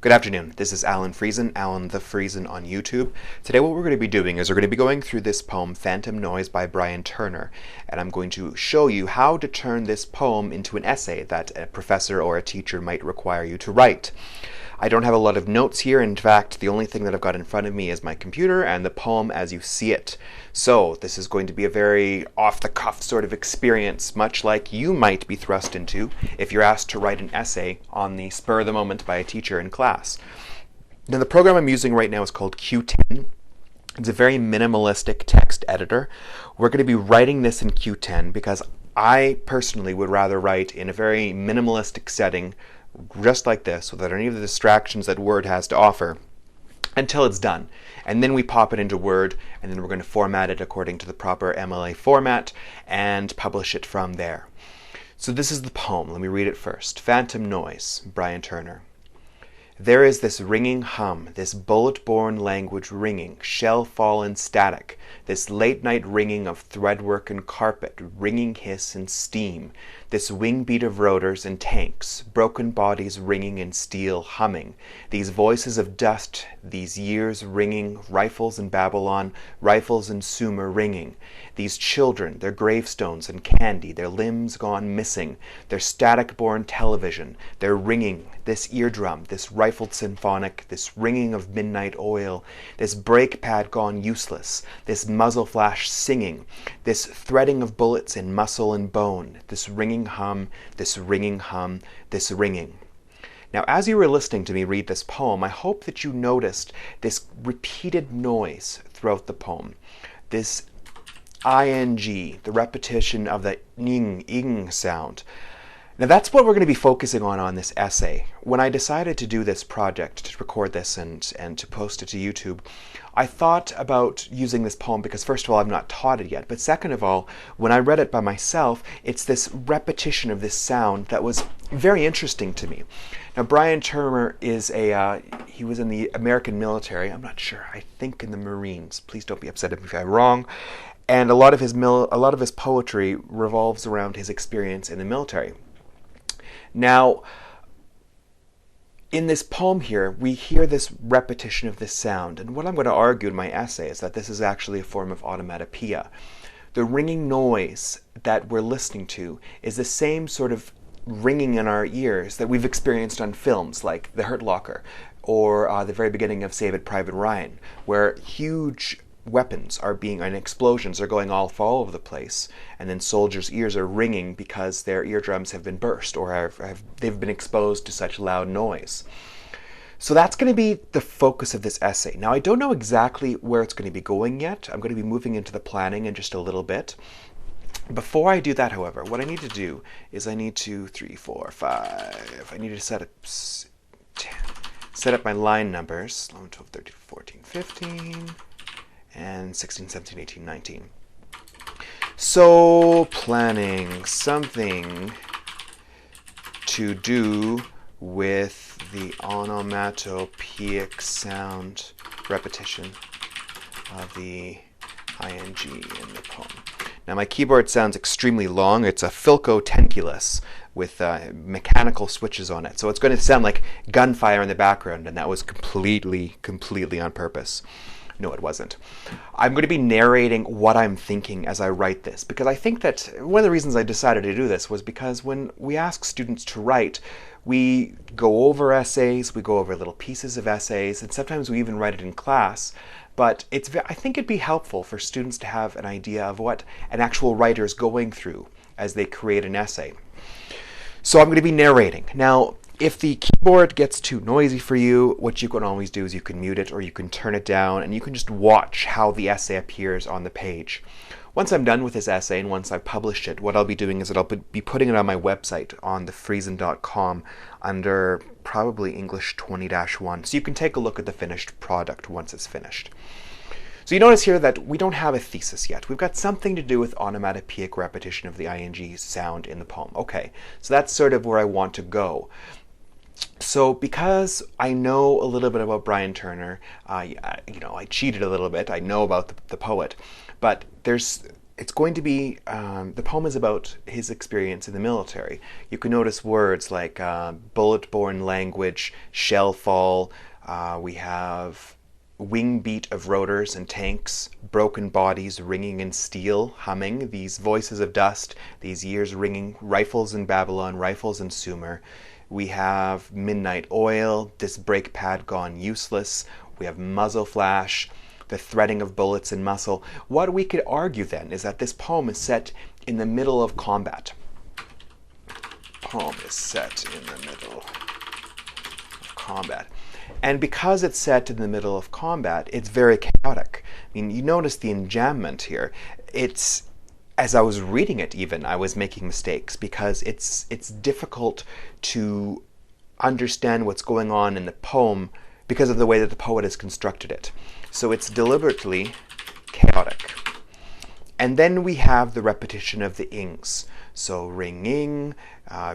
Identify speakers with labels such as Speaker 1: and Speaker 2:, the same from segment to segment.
Speaker 1: Good afternoon. This is AlanTheFriesen, AlanTheFriesen on YouTube. Today what we're going to be doing is we're going to be going through this poem, Phantom Noise by Brian Turner, and I'm going to show you how to turn this poem into an essay that a professor or a teacher might require you to write. I don't have a lot of notes here. In fact, the only thing that I've got in front of me is my computer and the poem as you see it. So this is going to be a very off-the-cuff sort of experience, much like you might be thrust into if you're asked to write an essay on the spur of the moment by a teacher in class. Now, the program I'm using right now is called Q10. It's a very minimalistic text editor. We're going to be writing this in Q10 because I personally would rather write in a very minimalistic setting just like this, without any of the distractions that Word has to offer, until it's done. And then we pop it into Word, and then we're going to format it according to the proper MLA format and publish it from there. So this is the poem. Let me read it first. Phantom Noise, Brian Turner. There is this ringing hum, this bullet-borne language ringing, shell-fallen static, this late-night ringing of threadwork and carpet, ringing hiss and steam, this wing-beat of rotors and tanks, broken bodies ringing in steel humming, these voices of dust, these years ringing, rifles in Babylon, rifles in Sumer ringing, these children, their gravestones and candy, their limbs gone missing, their static-born television, their ringing, this eardrum, this rifled symphonic, this ringing of midnight oil, this brake pad gone useless, this muzzle flash singing, this threading of bullets in muscle and bone, this ringing hum, this ringing hum, this ringing. Now, as you were listening to me read this poem, I hope that you noticed this repeated noise throughout the poem. This ing, the repetition of the ing sound. Now that's what we're going to be focusing on this essay. When I decided to do this project, to record this and to post it to YouTube, I thought about using this poem because first of all, I've not taught it yet, but second of all, when I read it by myself, it's this repetition of this sound that was very interesting to me. Now, Brian Turner is he was in the American military. I'm not sure. I think in the Marines. Please don't be upset if I'm wrong. And a lot of his poetry revolves around his experience in the military. Now, in this poem here, we hear this repetition of this sound, and what I'm going to argue in my essay is that this is actually a form of onomatopoeia. The ringing noise that we're listening to is the same sort of ringing in our ears that we've experienced on films like The Hurt Locker or the very beginning of Saving Private Ryan, where huge weapons are and explosions are going all over the place, and then soldiers' ears are ringing because their eardrums have been burst or they've been exposed to such loud noise. So that's going to be the focus of this essay. Now, I don't know exactly where it's going to be going yet. I'm going to be moving into the planning in just a little bit. Before I do that, however, what I need to do is I need to I need to set up my line numbers. 11, 12, 13, 14, 15... and 16, 17, 18, 19. So, planning something to do with the onomatopoeic sound repetition of the ing in the poem. Now, my keyboard sounds extremely long. It's a Philco Tenculus with mechanical switches on it. So it's going to sound like gunfire in the background, and that was completely on purpose. No, it wasn't. I'm going to be narrating what I'm thinking as I write this, because I think that one of the reasons I decided to do this was because when we ask students to write, we go over essays, we go over little pieces of essays, and sometimes we even write it in class. But I think it'd be helpful for students to have an idea of what an actual writer is going through as they create an essay. So I'm going to be narrating. Now, if the keyboard gets too noisy for you, what you can always do is you can mute it or you can turn it down and you can just watch how the essay appears on the page. Once I'm done with this essay and once I've published it, what I'll be doing is that I'll be putting it on my website on thefriesen.com under probably English 20-1. So you can take a look at the finished product once it's finished. So you notice here that we don't have a thesis yet. We've got something to do with onomatopoeic repetition of the ing sound in the poem. Okay, so that's sort of where I want to go. So because I know a little bit about Brian Turner, I cheated a little bit. I know about the poet, but there's it's going to be, the poem is about his experience in the military. You can notice words like bullet-borne language, shell fall, we have wing beat of rotors and tanks, broken bodies ringing in steel, humming, these voices of dust, these years ringing, rifles in Babylon, rifles in Sumer. We have midnight oil, this brake pad gone useless. We have muzzle flash, the threading of bullets in muscle. What we could argue then is that this poem is set in the middle of combat. Poem is set in the middle of combat. And because it's set in the middle of combat, it's very chaotic. I mean, you notice the enjambment here. It's, as I was reading it even, I was making mistakes because it's difficult to understand what's going on in the poem because of the way that the poet has constructed it. So it's deliberately chaotic. And then we have the repetition of the ings. So ringing,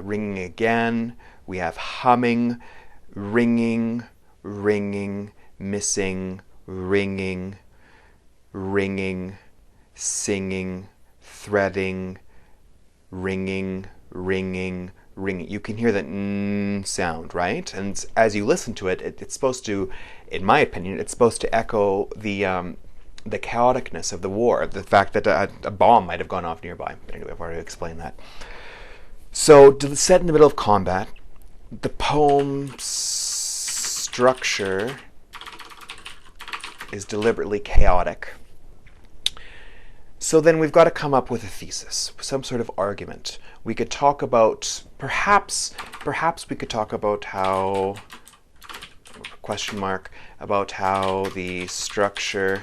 Speaker 1: ringing again. We have humming, ringing, ringing, missing, ringing, ringing, singing, threading, ringing, ringing, ringing. You can hear that sound, right? And as you listen to it, it's supposed to, in my opinion, it's supposed to echo the chaoticness of the war, the fact that a bomb might have gone off nearby. But anyway, I've already explained that. So, set in the middle of combat, the poem's structure is deliberately chaotic. So then we've got to come up with a thesis, some sort of argument. We could talk about, perhaps we could talk about how, question mark, about how the structure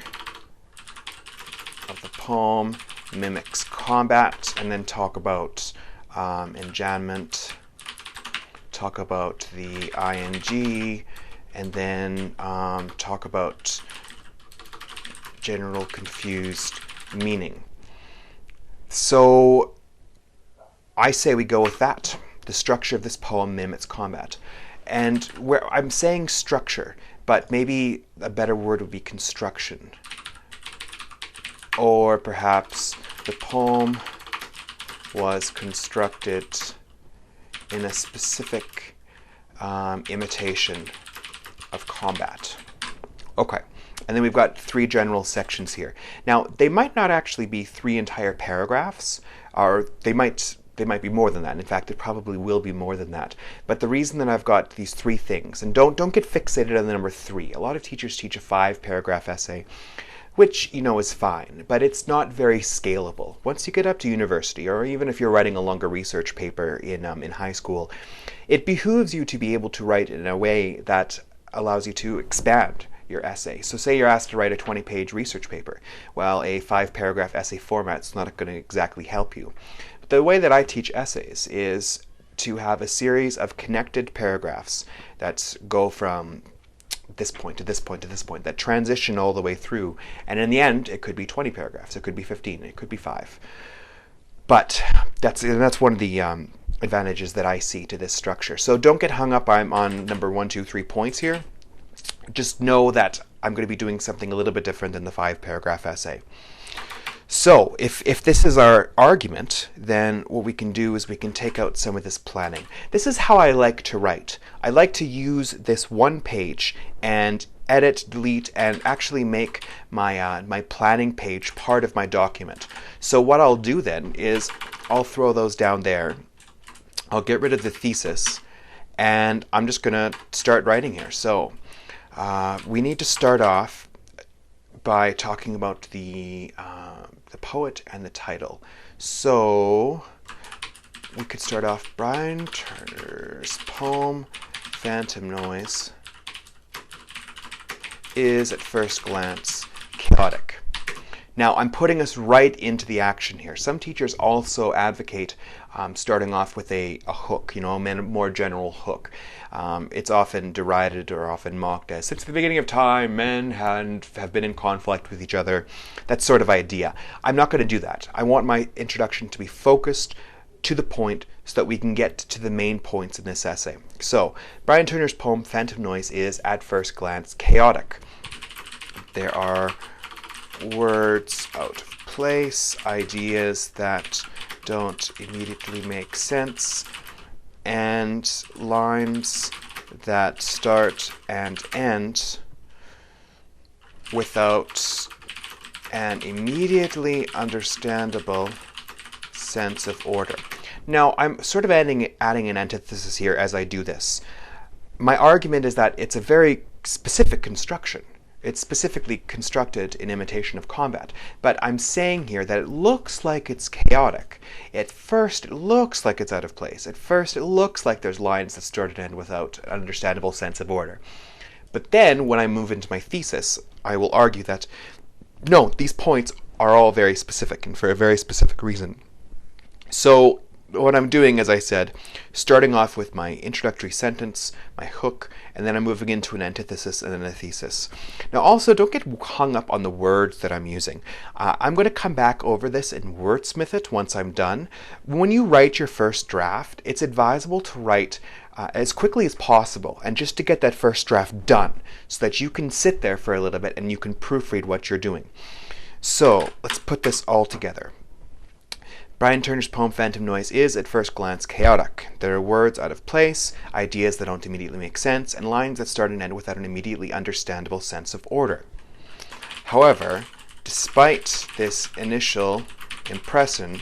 Speaker 1: of the poem mimics combat, and then talk about enjambment, talk about the ing, and then talk about general confused meaning. So I say we go with that. The structure of this poem mimics combat. And where I'm saying structure, but maybe a better word would be construction. Or perhaps the poem was constructed in a specific imitation of combat. Okay. And then we've got 3 general sections here. Now, they might not actually be 3 entire paragraphs, or they might be more than that. In fact, it probably will be more than that. But the reason that I've got these 3 things, and don't get fixated on the number 3. A lot of teachers teach a 5-paragraph essay, which, you know, is fine, but it's not very scalable. Once you get up to university, or even if you're writing a longer research paper in high school, it behooves you to be able to write in a way that allows you to expand your essay. So say you're asked to write a 20-page research paper. Well, a 5-paragraph essay format's not going to exactly help you. But the way that I teach essays is to have a series of connected paragraphs that go from this point to this point to this point, that transition all the way through. And in the end, it could be 20 paragraphs, it could be 15, it could be 5. But that's one of the advantages that I see to this structure. So don't get hung up on number 1, 2, 3 points here. Just know that I'm going to be doing something a little bit different than the 5-paragraph essay. So if this is our argument, then what we can do is we can take out some of this planning. This is how I like to write. I like to use this one page and edit, delete, and actually make my my planning page part of my document. So what I'll do then is I'll throw those down there. I'll get rid of the thesis, and I'm just going to start writing here. So we need to start off by talking about the poet and the title. So we could start off Brian Turner's poem, Phantom Noise, is at first glance chaotic. Now, I'm putting us right into the action here. Some teachers also advocate starting off with a hook, you know, a more general hook. It's often derided or often mocked as, since the beginning of time, men have been in conflict with each other, that sort of idea. I'm not going to do that. I want my introduction to be focused to the point so that we can get to the main points in this essay. So, Brian Turner's poem, Phantom Noise, is, at first glance, chaotic. There are words out of place, ideas that don't immediately make sense, and lines that start and end without an immediately understandable sense of order. Now, I'm sort of adding an antithesis here as I do this. My argument is that it's a very specific construction. It's specifically constructed in imitation of combat. But I'm saying here that it looks like it's chaotic. At first, it looks like it's out of place. At first, it looks like there's lines that start and end without an understandable sense of order. But then, when I move into my thesis, I will argue that, no, these points are all very specific and for a very specific reason. So, what I'm doing, as I said, starting off with my introductory sentence, my hook, and then I'm moving into an antithesis and then a thesis. Now also, don't get hung up on the words that I'm using. I'm going to come back over this and wordsmith it once I'm done. When you write your first draft, it's advisable to write as quickly as possible and just to get that first draft done so that you can sit there for a little bit and you can proofread what you're doing. So, let's put this all together. Brian Turner's poem Phantom Noise is, at first glance, chaotic. There are words out of place, ideas that don't immediately make sense, and lines that start and end without an immediately understandable sense of order. However, despite this initial impression,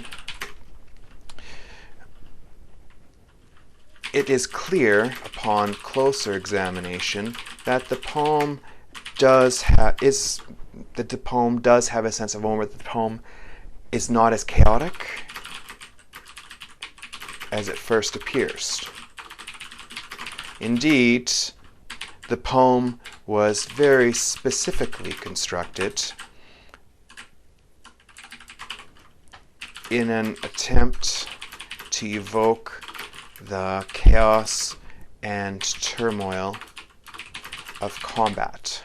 Speaker 1: it is clear upon closer examination that the poem does have a sense of order. The poem is not as chaotic as it first appears. Indeed, the poem was very specifically constructed in an attempt to evoke the chaos and turmoil of combat.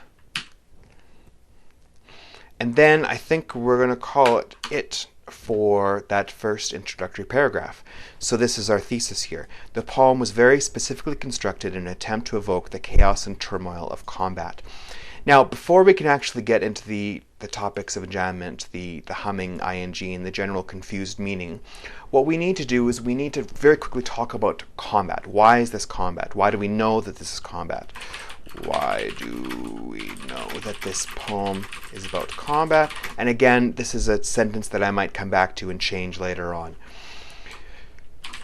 Speaker 1: And then I think we're going to call it for that first introductory paragraph. So this is our thesis here. The poem was very specifically constructed in an attempt to evoke the chaos and turmoil of combat. Now, before we can actually get into the topics of enjambment, the humming ing, and the general confused meaning, what we need to do is we need to very quickly talk about combat. Why is this combat? Why do we know that this is combat? Why do we know that this poem is about combat? And again, this is a sentence that I might come back to and change later on.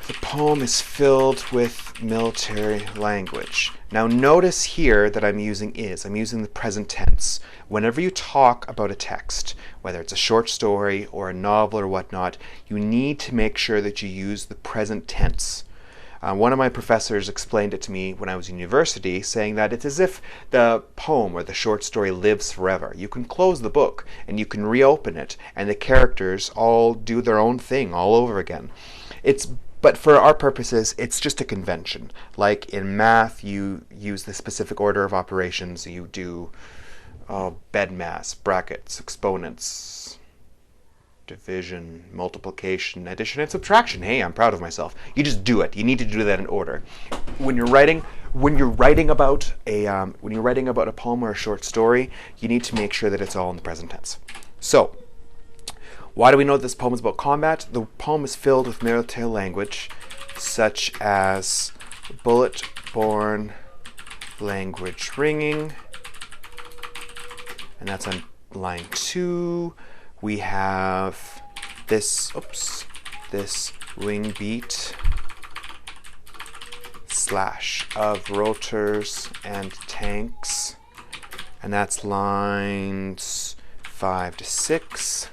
Speaker 1: The poem is filled with military language. Now notice here that I'm using the present tense. Whenever you talk about a text, whether it's a short story or a novel or whatnot, you need to make sure that you use the present tense. One of my professors explained it to me when I was in university, saying that it's as if the poem or the short story lives forever. You can close the book and you can reopen it, and the characters all do their own thing all over again. But for our purposes, it's just a convention. Like in math, you use the specific order of operations. You do bedmass, brackets, exponents, division, multiplication, addition, and subtraction. Hey, I'm proud of myself. You just do it. You need to do that in order. When you're writing about a poem or a short story, you need to make sure that it's all in the present tense. So, why do we know this poem is about combat? The poem is filled with military language, such as bullet-borne language ringing, and that's on line 2. We have this wing beat slash of rotors and tanks, and that's lines 5 to 6.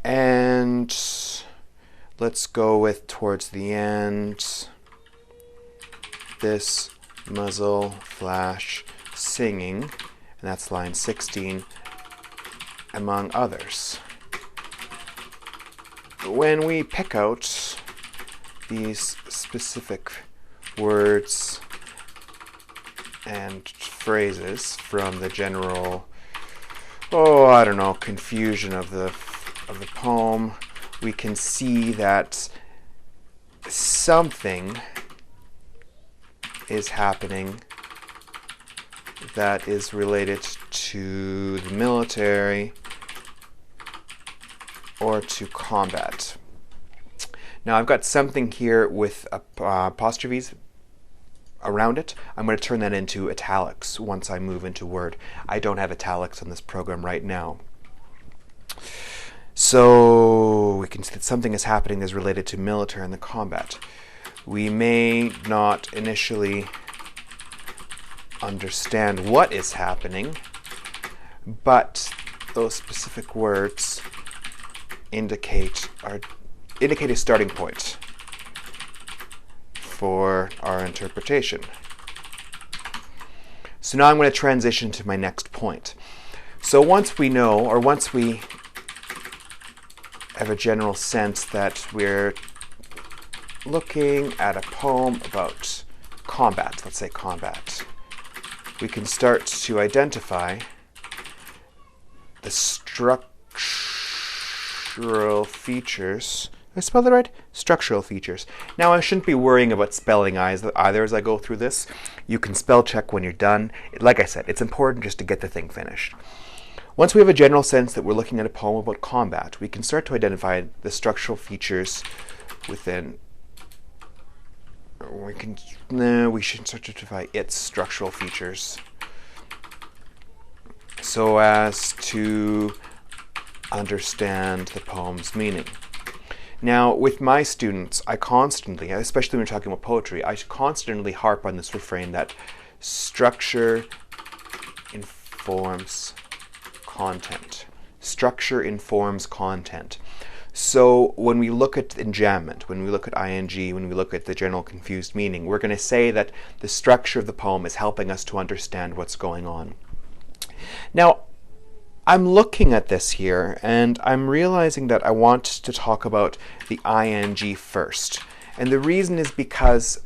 Speaker 1: And let's go with towards the end, this muzzle flash singing, and that's line 16, among others. When we pick out these specific words and phrases from the general, confusion of the poem, we can see that something is happening that is related to the military or to combat. Now I've got something here with apostrophes around it. I'm going to turn that into italics once I move into Word. I don't have italics on this program right now. So we can see that something is happening that's related to military and the combat. We may not initially understand what is happening, but those specific words indicate a starting point for our interpretation. So now I'm going to transition to my next point. So once we know, or once we have a general sense that we're looking at a poem about combat, let's say combat, we can start to identify the structural features. Did I spell that right? Structural features. Now I shouldn't be worrying about spelling either as I go through this. You can spell check when you're done. Like I said, it's important just to get the thing finished. Once we have a general sense that we're looking at a poem about combat, we can start to identify the structural features within. We should start to identify its structural features so as to understand the poem's meaning. Now, with my students, I constantly, especially when we're talking about poetry, I constantly harp on this refrain that structure informs content. Structure informs content. So when we look at enjambment, when we look at ing, when we look at the general confused meaning, we're going to say that the structure of the poem is helping us to understand what's going on. Now, I'm looking at this here, and I'm realizing that I want to talk about the ing first. And the reason is because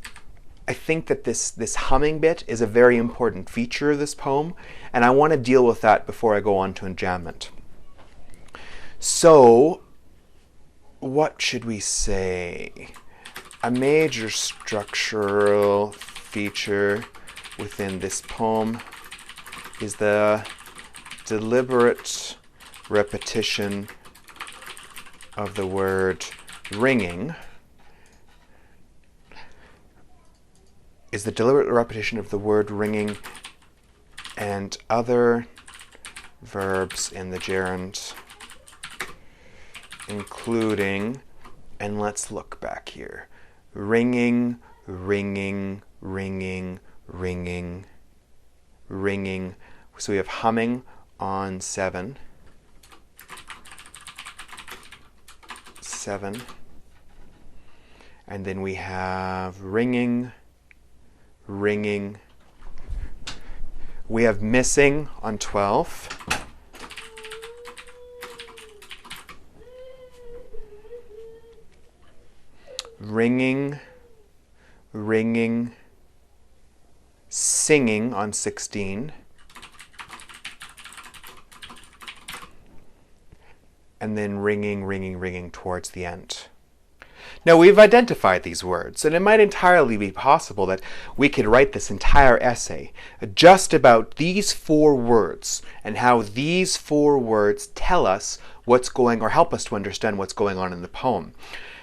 Speaker 1: I think that this humming bit is a very important feature of this poem, and I want to deal with that before I go on to enjambment. So, what should we say? A major structural feature within this poem is the deliberate repetition of the word ringing. Is the deliberate repetition of the word ringing and other verbs in the gerund, including, and let's look back here, ringing, ringing, ringing, ringing, ringing. So we have humming on 7, 7, and then we have ringing, ringing. We have missing on 12. Ringing, ringing, singing on 16. And then ringing, ringing, ringing towards the end. Now we've identified these words, and it might entirely be possible that we could write this entire essay just about these 4 words and how these 4 words tell us what's going, or help us to understand what's going on in the poem.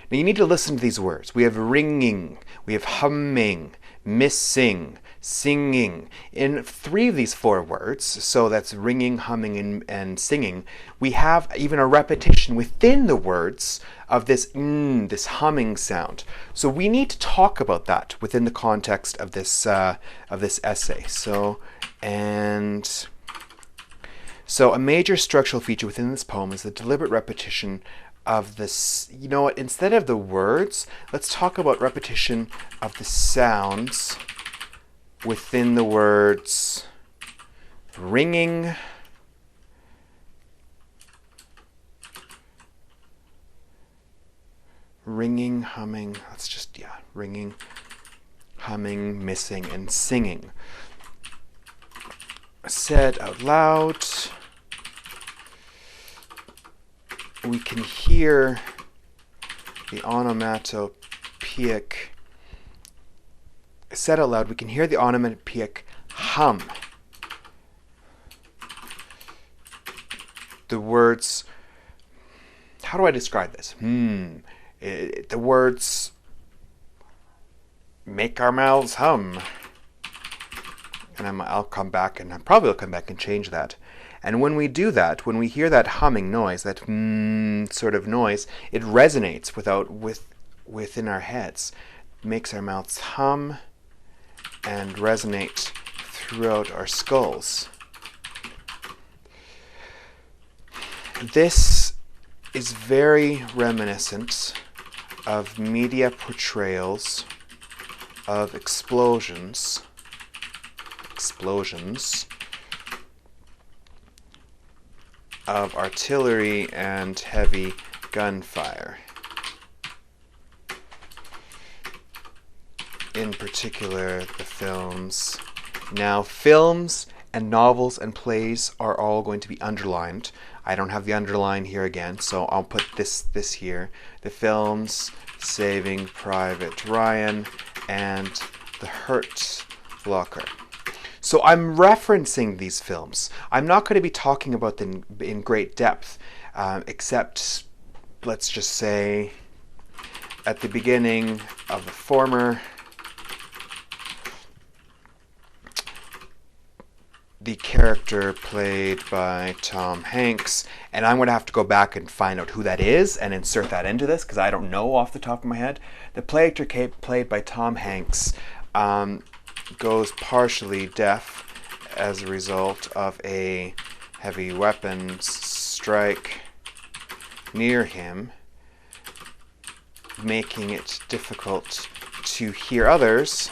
Speaker 1: Now you need to listen to these words. We have ringing, we have humming, missing, singing. In 3 of these 4 words, so that's ringing, humming, and singing, we have even a repetition within the words of this this humming sound. So we need to talk about that within the context of this essay. So a major structural feature within this poem is the deliberate repetition of this. You know what? Instead of the words, let's talk about repetition of the sounds within the words ringing, ringing, humming, ringing, humming, missing, and singing. Said out loud, we can hear the onomatopoeic. Said out loud, we can hear the onomatopoeic hum. how do I describe this? The words make our mouths hum. And I'll come back, and I probably will come back and change that. And when we do that, when we hear that humming noise, that sort of noise, it resonates within our heads. It makes our mouths hum and resonate throughout our skulls. This is very reminiscent of media portrayals of explosions of artillery and heavy gunfire. In particular, the films. Now, films and novels and plays are all going to be underlined. I don't have the underline here again, so I'll put this here. The films, Saving Private Ryan, and The Hurt Locker. So I'm referencing these films. I'm not going to be talking about them in great depth, except, let's just say, at the beginning of the former, the character played by Tom Hanks, and I'm going to have to go back and find out who that is and insert that into this, because I don't know off the top of my head. The character played by Tom Hanks goes partially deaf as a result of a heavy weapons strike near him, making it difficult to hear others.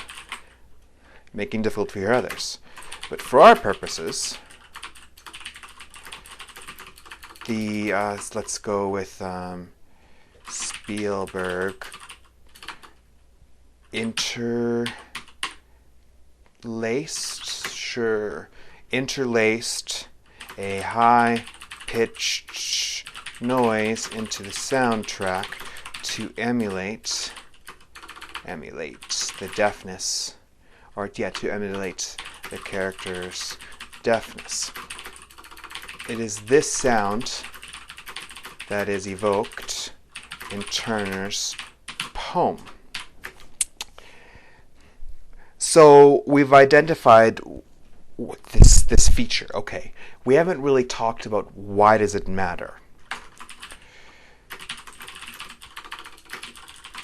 Speaker 1: But for our purposes, let's go with Spielberg. Interlaced a high-pitched noise into the soundtrack to emulate the deafness, to emulate the character's deafness. It is this sound that is evoked in Turner's poem. So we've identified this feature. Okay, we haven't really talked about why does it matter.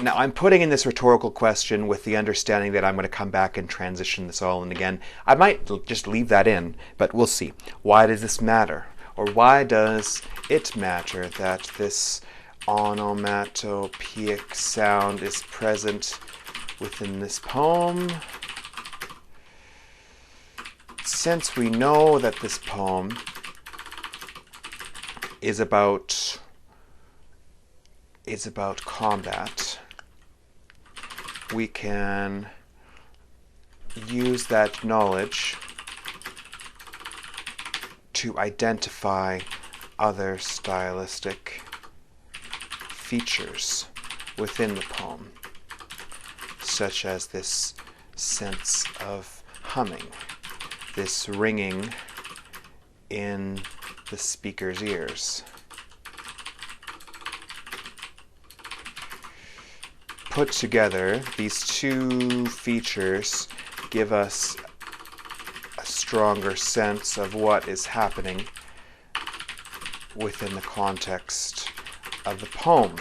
Speaker 1: Now, I'm putting in this rhetorical question with the understanding that I'm going to come back and transition this all in again. I might just leave that in, but we'll see. Why does this matter? Or why does it matter that this onomatopoeic sound is present within this poem? Since we know that this poem is about combat, we can use that knowledge to identify other stylistic features within the poem, such as this sense of humming, this ringing in the speaker's ears. Put together, these two features give us a stronger sense of what is happening within the context of the poem.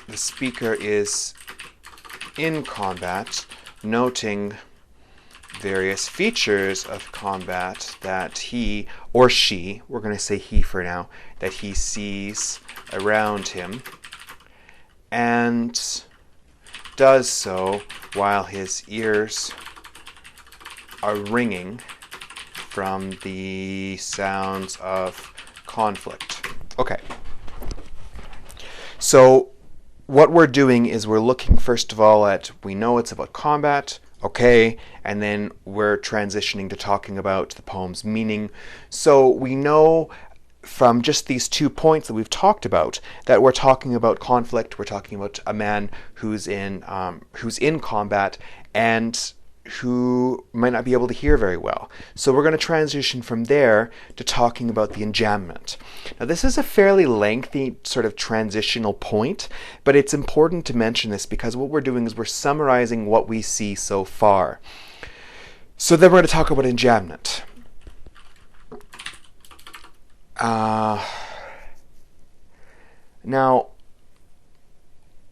Speaker 1: The speaker is in combat, noting various features of combat that he or she, we're going to say he for now, that he sees around him, and does so while his ears are ringing from the sounds of conflict. Okay. So what we're doing is we're looking first of all at, we know it's about combat, okay, and then we're transitioning to talking about the poem's meaning. So we know from just these 2 points that we've talked about that we're talking about conflict, we're talking about a man who's in combat, and who might not be able to hear very well. So we're going to transition from there to talking about the enjambment. Now this is a fairly lengthy sort of transitional point, but it's important to mention this because what we're doing is we're summarizing what we see so far. So then we're going to talk about enjambment. Now,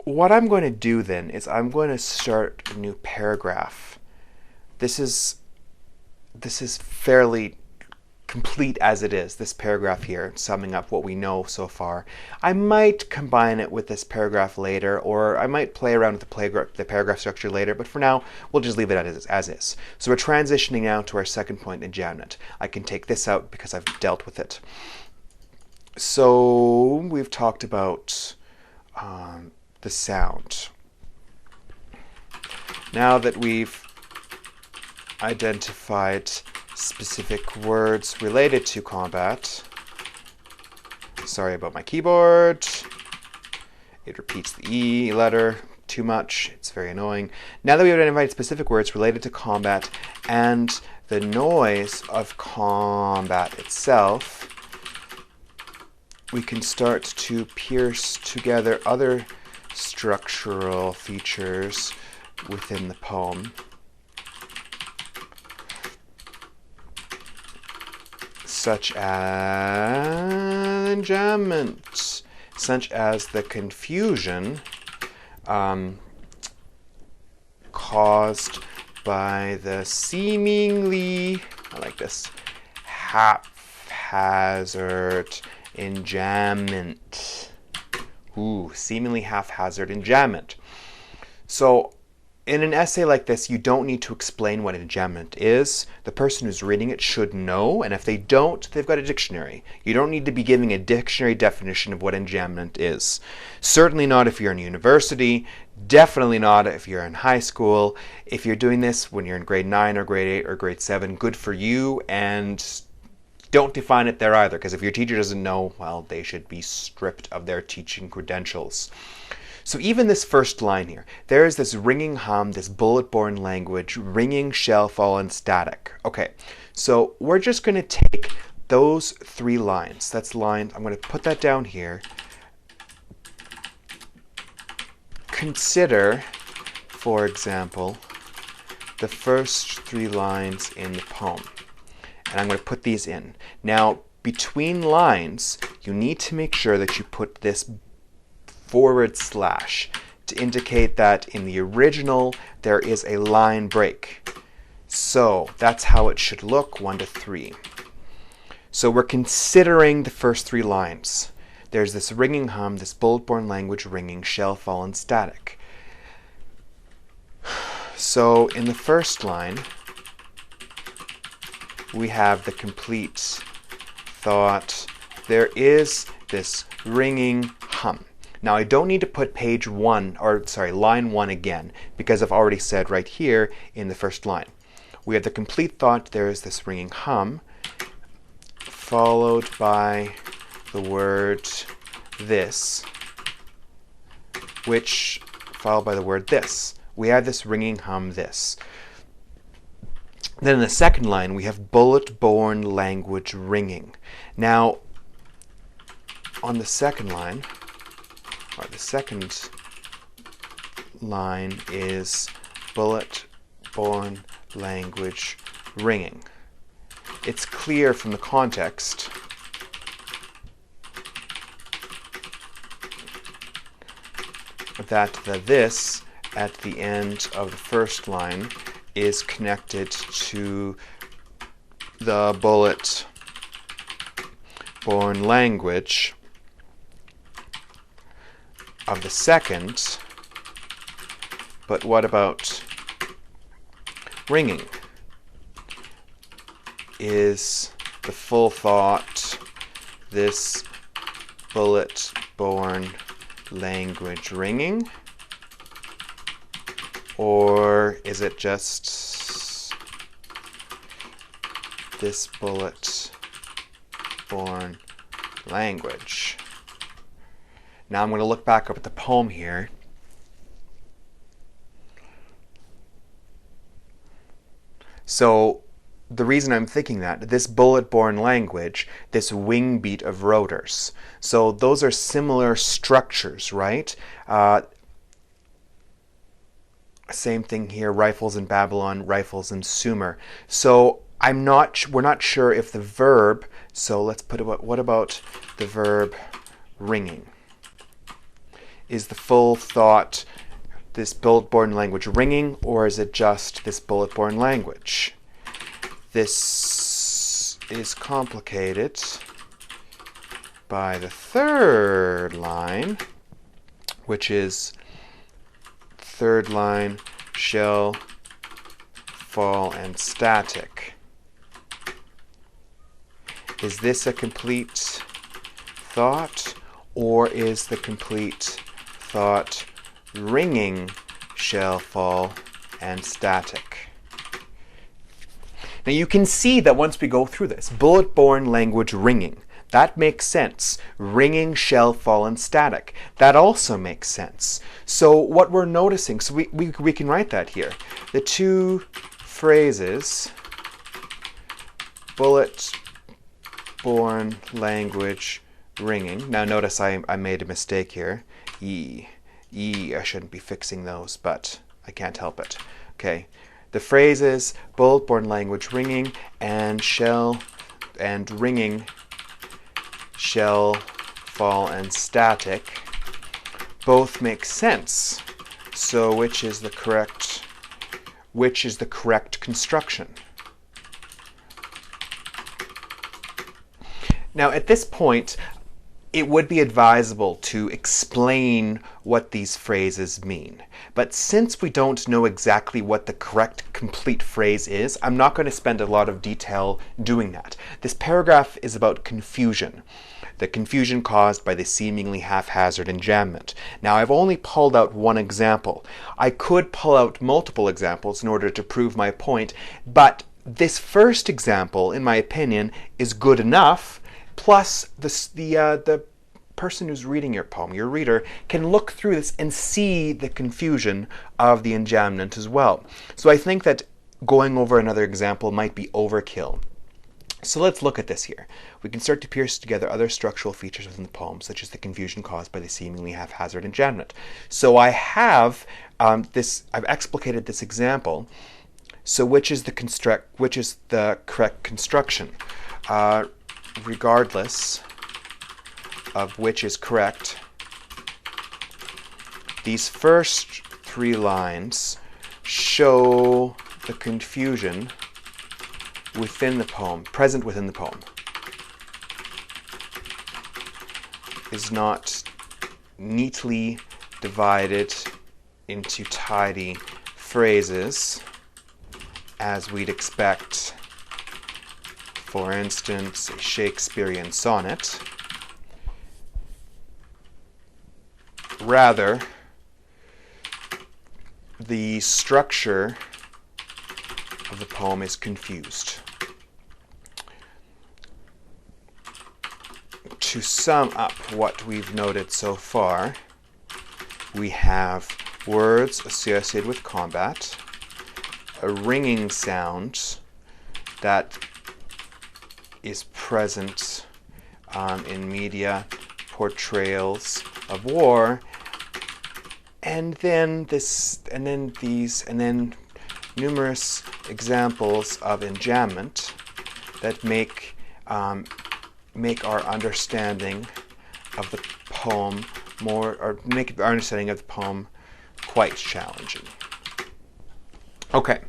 Speaker 1: what I'm going to do then is I'm going to start a new paragraph. This is fairly complete as it is, this paragraph here, summing up what we know so far. I might combine it with this paragraph later, or I might play around with the paragraph structure later, but for now, we'll just leave it as is. So we're transitioning now to our second point, enjambment. I can take this out because I've dealt with it. So we've talked about the sound. Now that we've identified specific words related to combat, sorry about my keyboard, it repeats the E letter too much, it's very annoying. Now that we've identified specific words related to combat and the noise of combat itself, we can start to piece together other structural features within the poem, such as enjambment, such as the confusion caused by the seemingly, I like this, haphazard enjambment. Ooh, seemingly haphazard enjambment. So in an essay like this, you don't need to explain what enjambment is. The person who's reading it should know, and if they don't, they've got a dictionary. You don't need to be giving a dictionary definition of what enjambment is. Certainly not if you're in university, definitely not if you're in high school. If you're doing this when you're in grade 9 or grade 8 or grade 7, good for you, and don't define it there either, because if your teacher doesn't know, well, they should be stripped of their teaching credentials. So even this first line here, there is this ringing hum, this bullet-borne language, ringing, shell, fall, and static. Okay, so we're just going to take those three lines. That's lines. I'm going to put that down here. Consider, for example, the first three lines in the poem. And I'm going to put these in. Now, between lines, you need to make sure that you put this forward slash to indicate that in the original there is a line break. So that's how it should look, 1 to 3. So we're considering the first three lines. There's this ringing hum, this bullet-borne language ringing, shell, fall, and static. So in the first line, we have the complete thought. There is this ringing hum. Now I don't need to put line 1 again, because I've already said right here in the first line. We have the complete thought, there is this ringing hum, followed by the word this, which followed by the word this. We have this ringing hum, this. Then in the second line, we have bullet-borne language ringing. Now, on the second line, or the second line is bullet-borne language ringing. It's clear from the context that the this at the end of the first line is connected to the bullet-borne language of the second. But what about ringing? Is the full thought this bullet-borne language ringing? Or is it just this bullet-borne language? Now I'm going to look back up at the poem here. So the reason I'm thinking that, this bullet-borne language, this wing beat of rotors. So those are similar structures, right? Same thing here, rifles in Babylon, rifles in Sumer. So we're not sure if the verb, so let's put what about the verb ringing? Is the full thought this bullet-borne language ringing, or is it just this bullet-borne language? This is complicated by the third line, which is third line, shall fall and static. Is this a complete thought, or is the complete thought ringing shall fall and static? Now you can see that once we go through this, bullet-borne language ringing, that makes sense. Ringing shall fall and static, that also makes sense. So what we're noticing, so we can write that here. The two phrases, bullet-borne language ringing. Now notice I made a mistake here. I shouldn't be fixing those, but I can't help it. Okay. The phrases bullet-borne language ringing and ringing shall fall and static both make sense. So which is the correct construction? Now at this point, it would be advisable to explain what these phrases mean. But since we don't know exactly what the correct complete phrase is, I'm not going to spend a lot of detail doing that. This paragraph is about confusion. The confusion caused by the seemingly haphazard enjambment. Now, I've only pulled out one example. I could pull out multiple examples in order to prove my point, but this first example, in my opinion, is good enough. Plus, the person who's reading your poem, your reader, can look through this and see the confusion of the enjambment as well. So I think that going over another example might be overkill. So let's look at this here. We can start to piece together other structural features within the poem, such as the confusion caused by the seemingly haphazard enjambment. So I have I've explicated this example. So which is the correct construction? Regardless of which is correct, these first three lines show the confusion within the poem, present within the poem, is not neatly divided into tidy phrases as we'd expect, for instance, a Shakespearean sonnet. Rather, the structure of the poem is confused. To sum up what we've noted so far, we have words associated with combat, a ringing sound that is present in media portrayals of war, and then numerous examples of enjambment that make our understanding of the poem make our understanding of the poem quite challenging. Okay,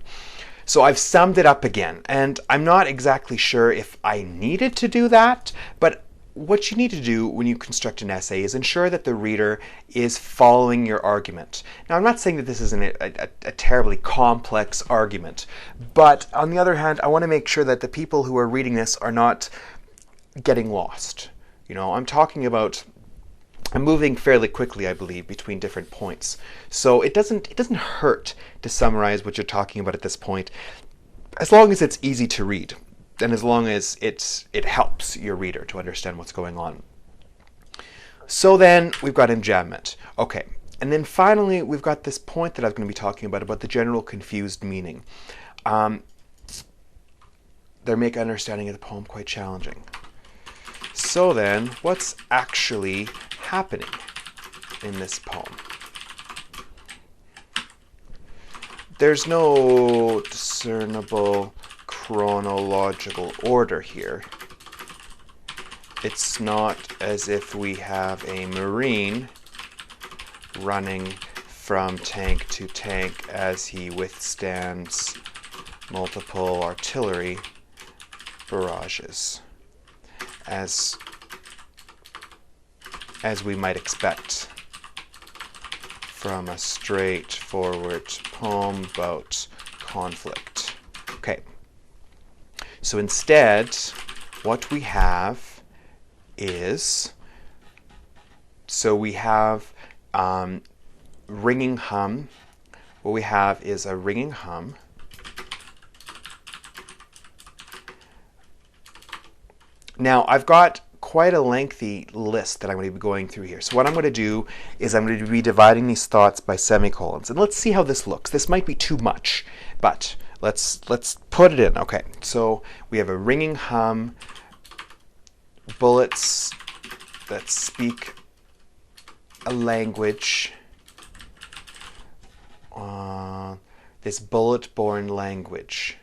Speaker 1: so I've summed it up again, and I'm not exactly sure if I needed to do that, but what you need to do when you construct an essay is ensure that the reader is following your argument. Now, I'm not saying that this isn't a terribly complex argument, but on the other hand, I want to make sure that the people who are reading this are not getting lost. You know, I'm moving fairly quickly, I believe, between different points. So it doesn't hurt to summarize what you're talking about at this point, as long as it's easy to read, and as long as it helps your reader to understand what's going on. So then we've got enjambment. Okay, and then finally we've got this point that I was going to be talking about the general confused meaning. they make understanding of the poem quite challenging. So then, what's actually happening in this poem? There's no discernible chronological order here. It's not as if we have a Marine running from tank to tank as he withstands multiple artillery barrages, as we might expect from a straightforward poem about conflict. Okay, so instead, what we have is, so we have ringing hum. What we have is a ringing hum. Now, I've got quite a lengthy list that I'm going to be going through here. So what I'm going to do is I'm going to be dividing these thoughts by semicolons. And let's see how this looks. This might be too much, but let's put it in. Okay, so we have a ringing hum, bullets that speak a language, this bullet-borne language.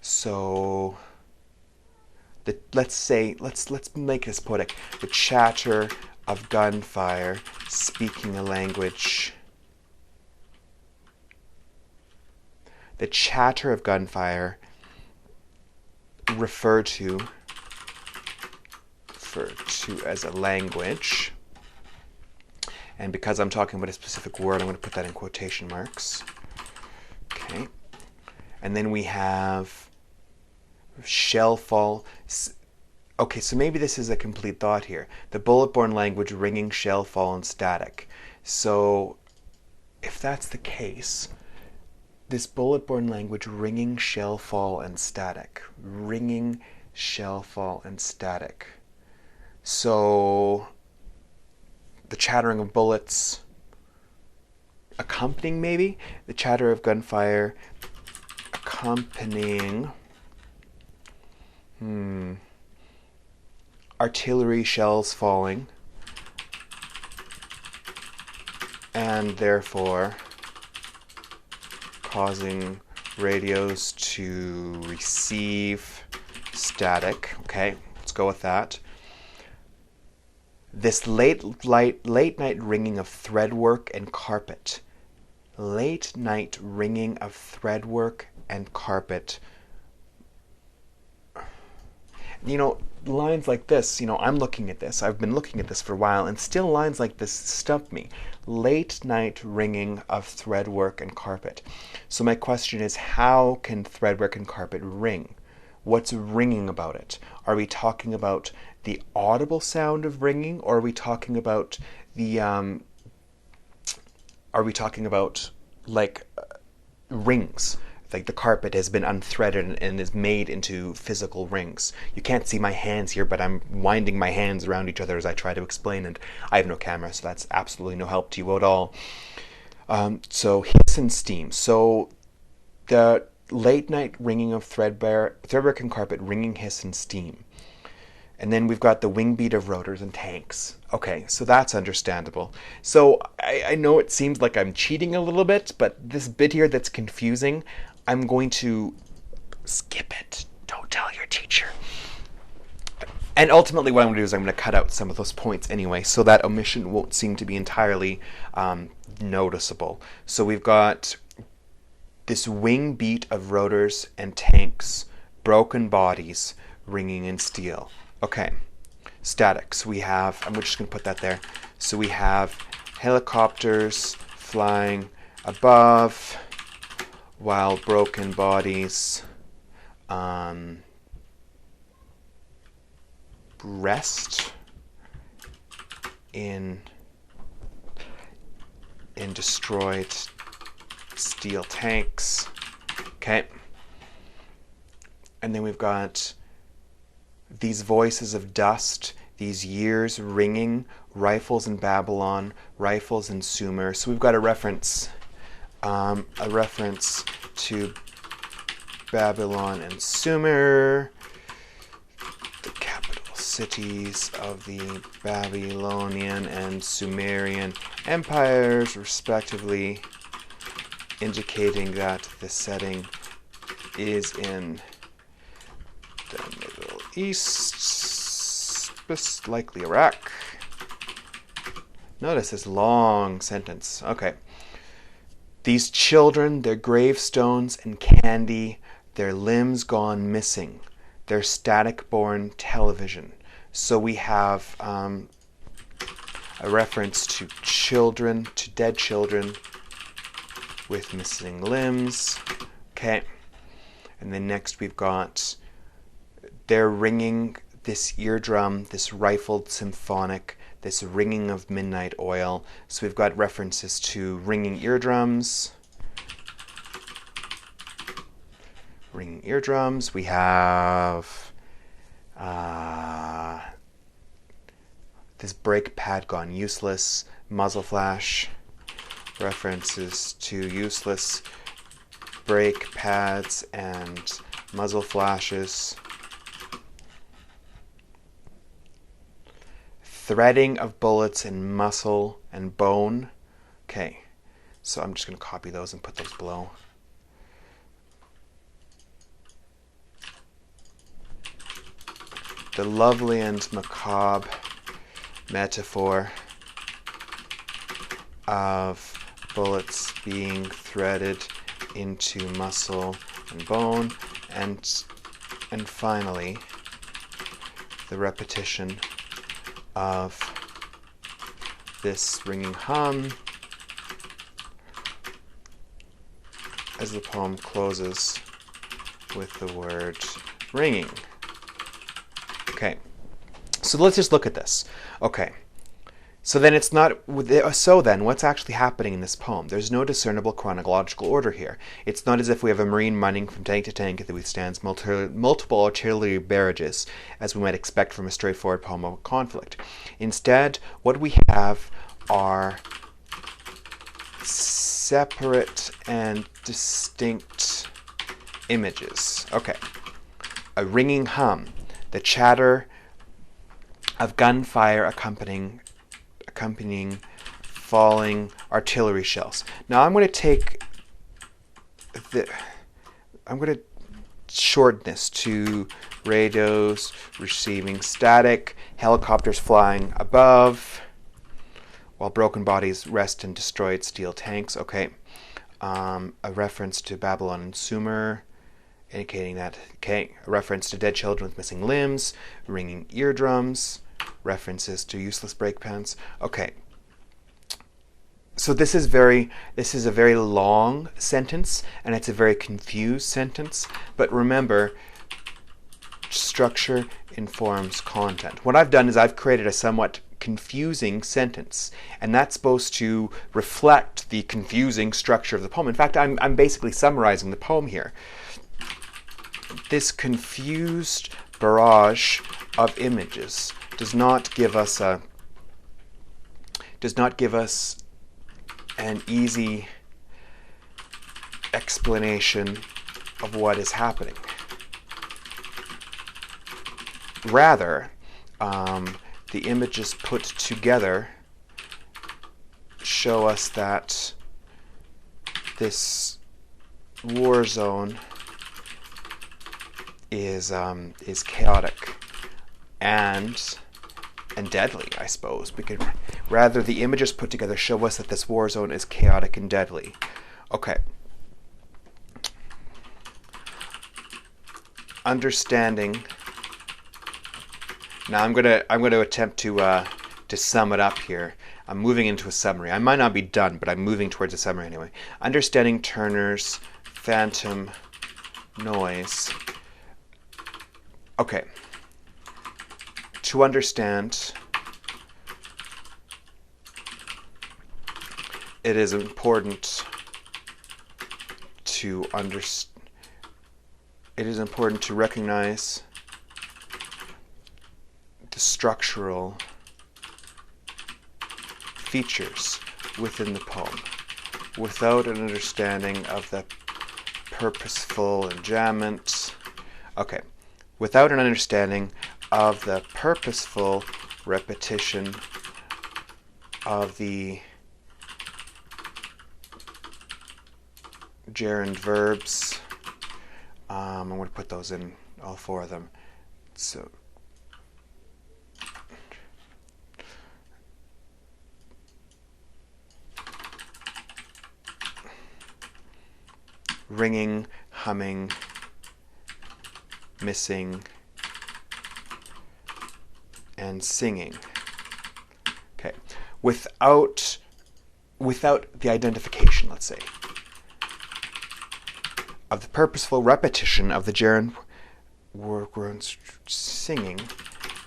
Speaker 1: So let's make this poetic. The chatter of gunfire, speaking a language. The chatter of gunfire referred to as a language. And because I'm talking about a specific word, I'm going to put that in quotation marks. Okay. And then we have shell fall. Okay, so maybe this is a complete thought here. The bullet-borne language, ringing, shell fall, and static. So if that's the case, this bullet-borne language, ringing, shell fall, and static. Ringing, shell fall, and static. So the chattering of bullets accompanying, maybe? The chatter of gunfire accompanying artillery shells falling, and therefore causing radios to receive static. Okay, let's go with that. This late night ringing of threadwork and carpet. Late night ringing of threadwork and carpet. You know, lines like this, you know, I'm looking at this. I've been looking at this for a while, and still lines like this stump me. Late night ringing of threadwork and carpet. So my question is, how can threadwork and carpet ring? What's ringing about it? Are we talking about the audible sound of ringing, or are we talking about the rings? Like the carpet has been unthreaded and is made into physical rings. You can't see my hands here, but I'm winding my hands around each other as I try to explain, and I have no camera, so that's absolutely no help to you at all. So hiss and steam. So the late night ringing of threadwork and carpet, ringing, hiss, and steam. And then we've got the wing beat of rotors and tanks. Okay, so that's understandable. So I know it seems like I'm cheating a little bit, but this bit here that's confusing, I'm going to skip it. Don't tell your teacher. And ultimately what I'm going to do is I'm going to cut out some of those points anyway, so that omission won't seem to be entirely noticeable. So we've got this wing beat of rotors and tanks, broken bodies, ringing in steel. Okay, statics. We have, I'm just going to put that there. So we have helicopters flying above while broken bodies rest in destroyed steel tanks. Okay. And then we've got these voices of dust, these years ringing, rifles in Babylon, rifles in Sumer. So we've got a reference to Babylon and Sumer, the capital cities of the Babylonian and Sumerian empires, respectively, indicating that the setting is in the Middle East, most likely Iraq. Notice this long sentence. Okay. These children, their gravestones and candy, their limbs gone missing, their static-born television. So we have a reference to children, to dead children with missing limbs. Okay. And then next we've got they're ringing this eardrum, this rifled symphonic, this ringing of midnight oil. So we've got references to ringing eardrums. Ringing eardrums. We have this brake pad gone useless. Muzzle flash. References to useless brake pads and muzzle flashes. Threading of bullets in muscle and bone. Okay, so I'm just going to copy those and put those below. The lovely and macabre metaphor of bullets being threaded into muscle and bone, and finally the repetition of this ringing hum as the poem closes with the word ringing. Okay, so let's just look at this. Okay, so then it's not, so then what's actually happening in this poem? There's no discernible chronological order here. It's not as if we have a marine running from tank to tank that withstands multiple artillery barrages, as we might expect from a straightforward poem of conflict. Instead, what we have are separate and distinct images. Okay, a ringing hum, the chatter of gunfire accompanying falling artillery shells. Now I'm going to shorten this to radios receiving static, helicopters flying above, while broken bodies rest in destroyed steel tanks. Okay, a reference to Babylon and Sumer, indicating that. Okay, a reference to dead children with missing limbs, ringing eardrums, references to useless brake pads. Okay, so this is a very long sentence, and it's a very confused sentence. But remember, structure informs content. What I've done is I've created a somewhat confusing sentence, and that's supposed to reflect the confusing structure of the poem. In fact, I'm basically summarizing the poem here. This confused barrage of images does not give us an easy explanation of what is happening. Rather, the images put together show us that this war zone is chaotic and deadly, I suppose. Rather, the images put together show us that this war zone is chaotic and deadly. Okay. Understanding. Now I'm gonna attempt to sum it up here. I'm moving into a summary. I might not be done, but I'm moving towards a summary anyway. Understanding Turner's phantom noise. Okay. To understand, it is important to recognize the structural features within the poem. Without an understanding of the purposeful enjambment. Okay, without an understanding of the purposeful repetition of the gerund verbs. I'm going to put those in, all four of them. So, ringing, humming, missing, and singing. Okay, without the identification, let's say, of the purposeful repetition of the gerund word singing,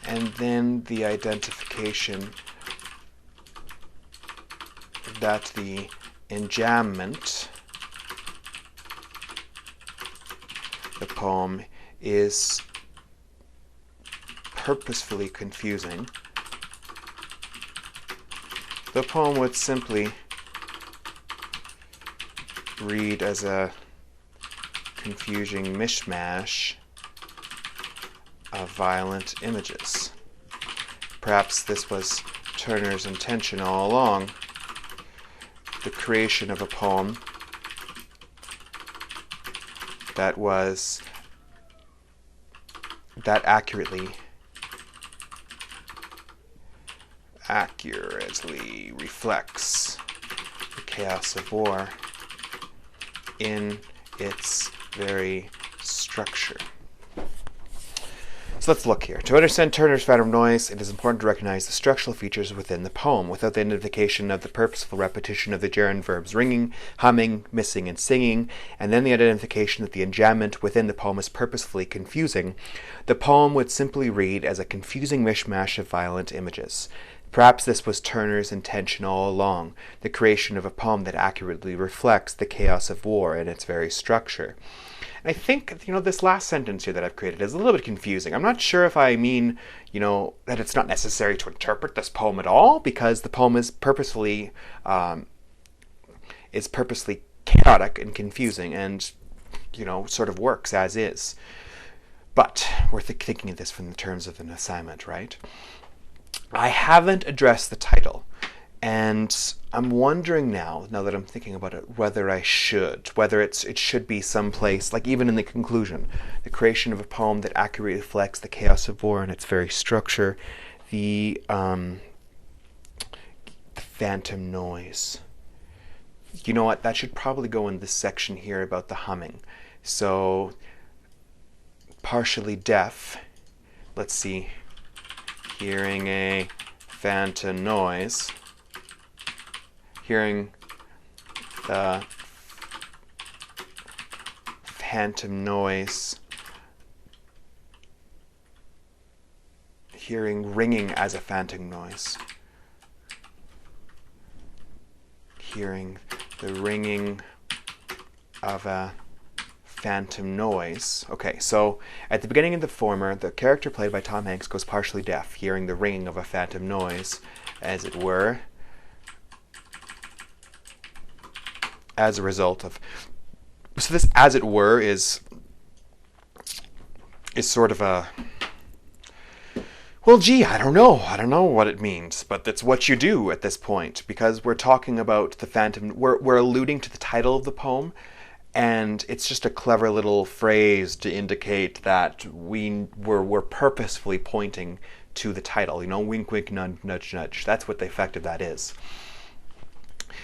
Speaker 1: and then the identification that the enjambment, the poem, is purposefully confusing, the poem would simply read as a confusing mishmash of violent images. Perhaps this was Turner's intention all along, the creation of a poem that accurately reflects the chaos of war in its very structure. So let's look here. To understand Turner's phantom noise, it is important to recognize the structural features within the poem. Without the identification of the purposeful repetition of the gerund verbs ringing, humming, missing, and singing, and then the identification that the enjambment within the poem is purposefully confusing, the poem would simply read as a confusing mishmash of violent images. Perhaps this was Turner's intention all along, the creation of a poem that accurately reflects the chaos of war in its very structure. And I think, this last sentence here that I've created is a little bit confusing. I'm not sure if I mean, that it's not necessary to interpret this poem at all, because the poem is purposefully chaotic and confusing and, sort of works as is. But we're thinking of this from the terms of an assignment, right? I haven't addressed the title, and I'm wondering now that I'm thinking about it, whether it should be someplace, like even in the conclusion, the creation of a poem that accurately reflects the chaos of war and its very structure, the phantom noise. You know what? That should probably go in this section here about the humming. So, partially deaf. Let's see. Hearing a phantom noise. Hearing the phantom noise. Hearing ringing as a phantom noise. Hearing the ringing of a phantom noise. Okay, so at the beginning of the former, the character played by Tom Hanks goes partially deaf, hearing the ringing of a phantom noise, as it were, as a result of... So this as it were is sort of a... Well, gee, I don't know what it means, but that's what you do at this point, because we're talking about the phantom, we're alluding to the title of the poem, and it's just a clever little phrase to indicate that we're purposefully pointing to the title, wink, wink, nudge, nudge, nudge. That's what the effect of that is.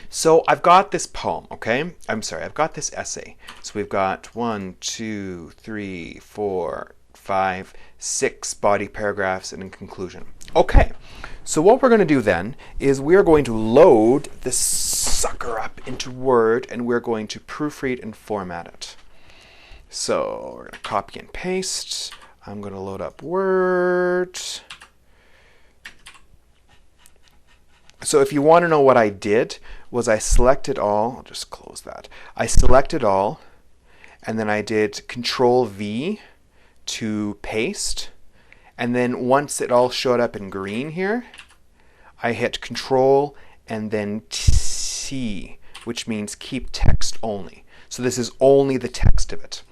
Speaker 1: So I've got this poem, okay? I've got this essay. So we've got 1, 2, 3, 4, 5, 6 body paragraphs and a conclusion. Okay, so what we're going to do then is we're going to load this sucker up into Word, and we're going to proofread and format it. So we're going to copy and paste. I'm going to load up Word. So if you want to know what I did, was I selected all, I'll just close that. I selected all, and then I did Control V to paste, and then once it all showed up in green here, I hit Control and then T, which means keep text only. So this is only the text of it.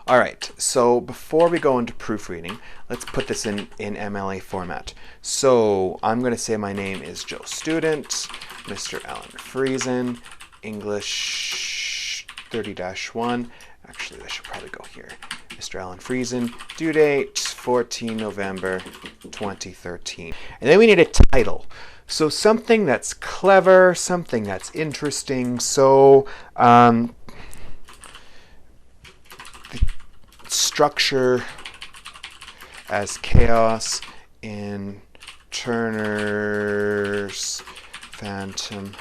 Speaker 1: All right, so before we go into proofreading, let's put this in MLA format. So I'm going to say my name is Joe Student, Mr. AlanTheFriesen, English 30-1. Actually, I should probably go here. Mr. AlanTheFriesen, due date 14 November 2013. And then we need a title. So something that's clever, something that's interesting. So structure as chaos in Turner's Phantom.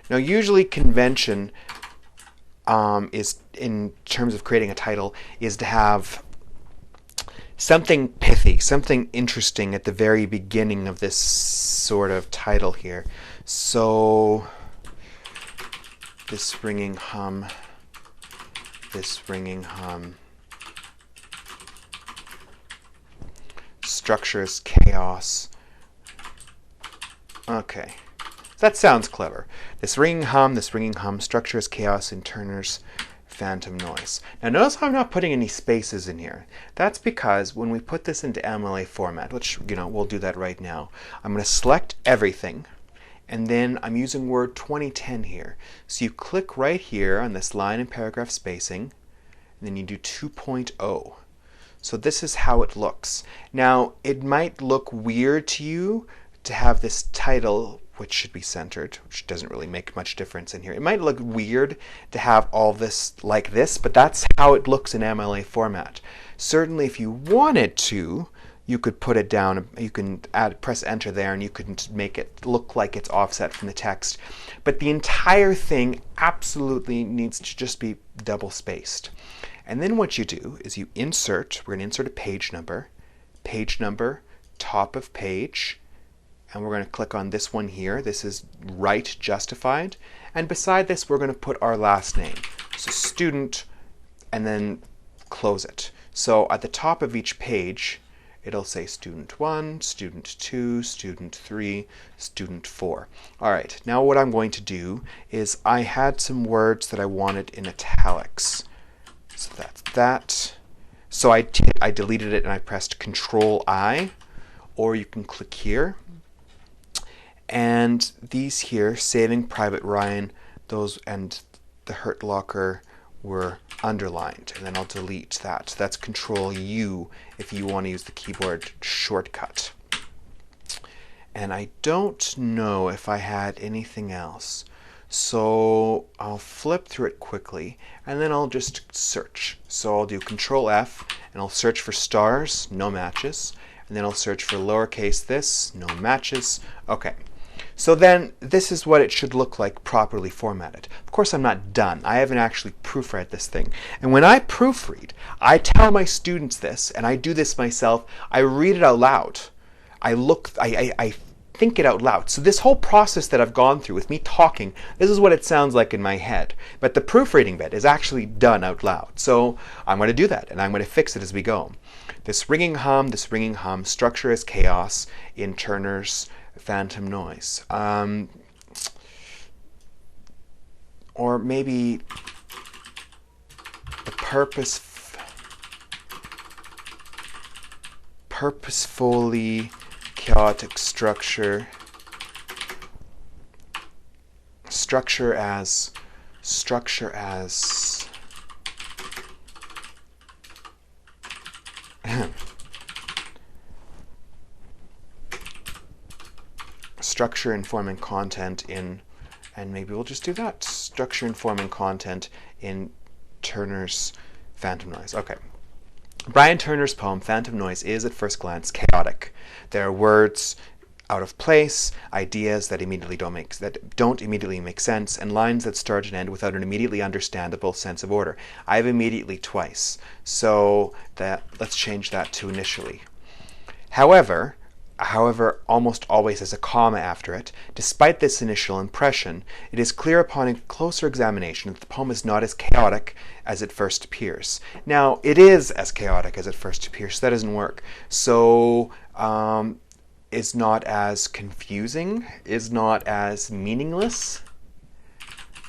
Speaker 1: Now, usually convention is, in terms of creating a title, is to have something pithy, something interesting at the very beginning of this sort of title here. So, this ringing hum. Structure is chaos. Okay. That sounds clever. This ringing hum, structure is chaos in Turner's Phantom Noise. Now notice how I'm not putting any spaces in here. That's because when we put this into MLA format, which, we'll do that right now, I'm going to select everything, and then I'm using Word 2010 here. So you click right here on this line and paragraph spacing, and then you do 2.0. So this is how it looks. Now, it might look weird to you to have this title, which should be centered, which doesn't really make much difference in here. It might look weird to have all this like this, but that's how it looks in MLA format. Certainly, if you wanted to, you could put it down, you can press enter there, and you could make it look like it's offset from the text. But the entire thing absolutely needs to just be double spaced. And then what you do is you insert, we're going to insert a page number, top of page, and we're going to click on this one here. This is right justified. And beside this, we're going to put our last name. So student, and then close it. So at the top of each page, it'll say student 1, student 2, student 3, student 4. All right, now what I'm going to do is I had some words that I wanted in italics. So that's that. So I deleted it and I pressed Control-I, or you can click here. And these here, Saving Private Ryan, those and the Hurt Locker were underlined, and then I'll delete that. So that's Control-U if you want to use the keyboard shortcut. And I don't know if I had anything else. So I'll flip through it quickly, and then I'll just search. So I'll do Control-F, and I'll search for stars, no matches. And then I'll search for lowercase this, no matches. Okay. So then this is what it should look like properly formatted. Of course, I'm not done. I haven't actually proofread this thing. And when I proofread, I tell my students this, and I do this myself. I read it out loud. I think it out loud. So this whole process that I've gone through with me talking, this is what it sounds like in my head. But the proofreading bit is actually done out loud. So I'm going to do that, and I'm going to fix it as we go. This ringing hum, structure is chaos in Turner's Phantom Noise. Or maybe the purposefully chaotic structure as structure informing content in, and maybe we'll just do that, structure informing content in Turner's Phantom Noise. Okay. Brian Turner's poem Phantom Noise is at first glance chaotic. There are words out of place, ideas that don't immediately make sense, and lines that start and end without an immediately understandable sense of order. I have immediately twice, so let's change that to initially. However, almost always has a comma after it. Despite this initial impression, it is clear upon a closer examination that the poem is not as chaotic as it first appears. Now, it is as chaotic as it first appears, so that doesn't work. So, it's not as confusing, is not as meaningless.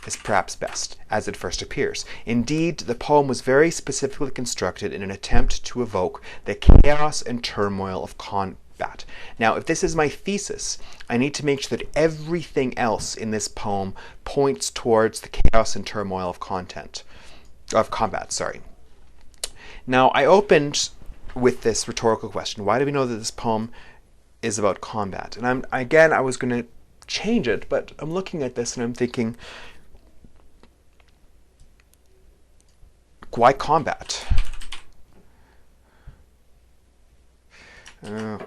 Speaker 1: is perhaps best, as it first appears. Indeed, the poem was very specifically constructed in an attempt to evoke the chaos and turmoil of combat. Now, if this is my thesis, I need to make sure that everything else in this poem points towards the chaos and turmoil of combat. Now, I opened with this rhetorical question: why do we know that this poem is about combat? And I was going to change it, but I'm looking at this and I'm thinking, why combat?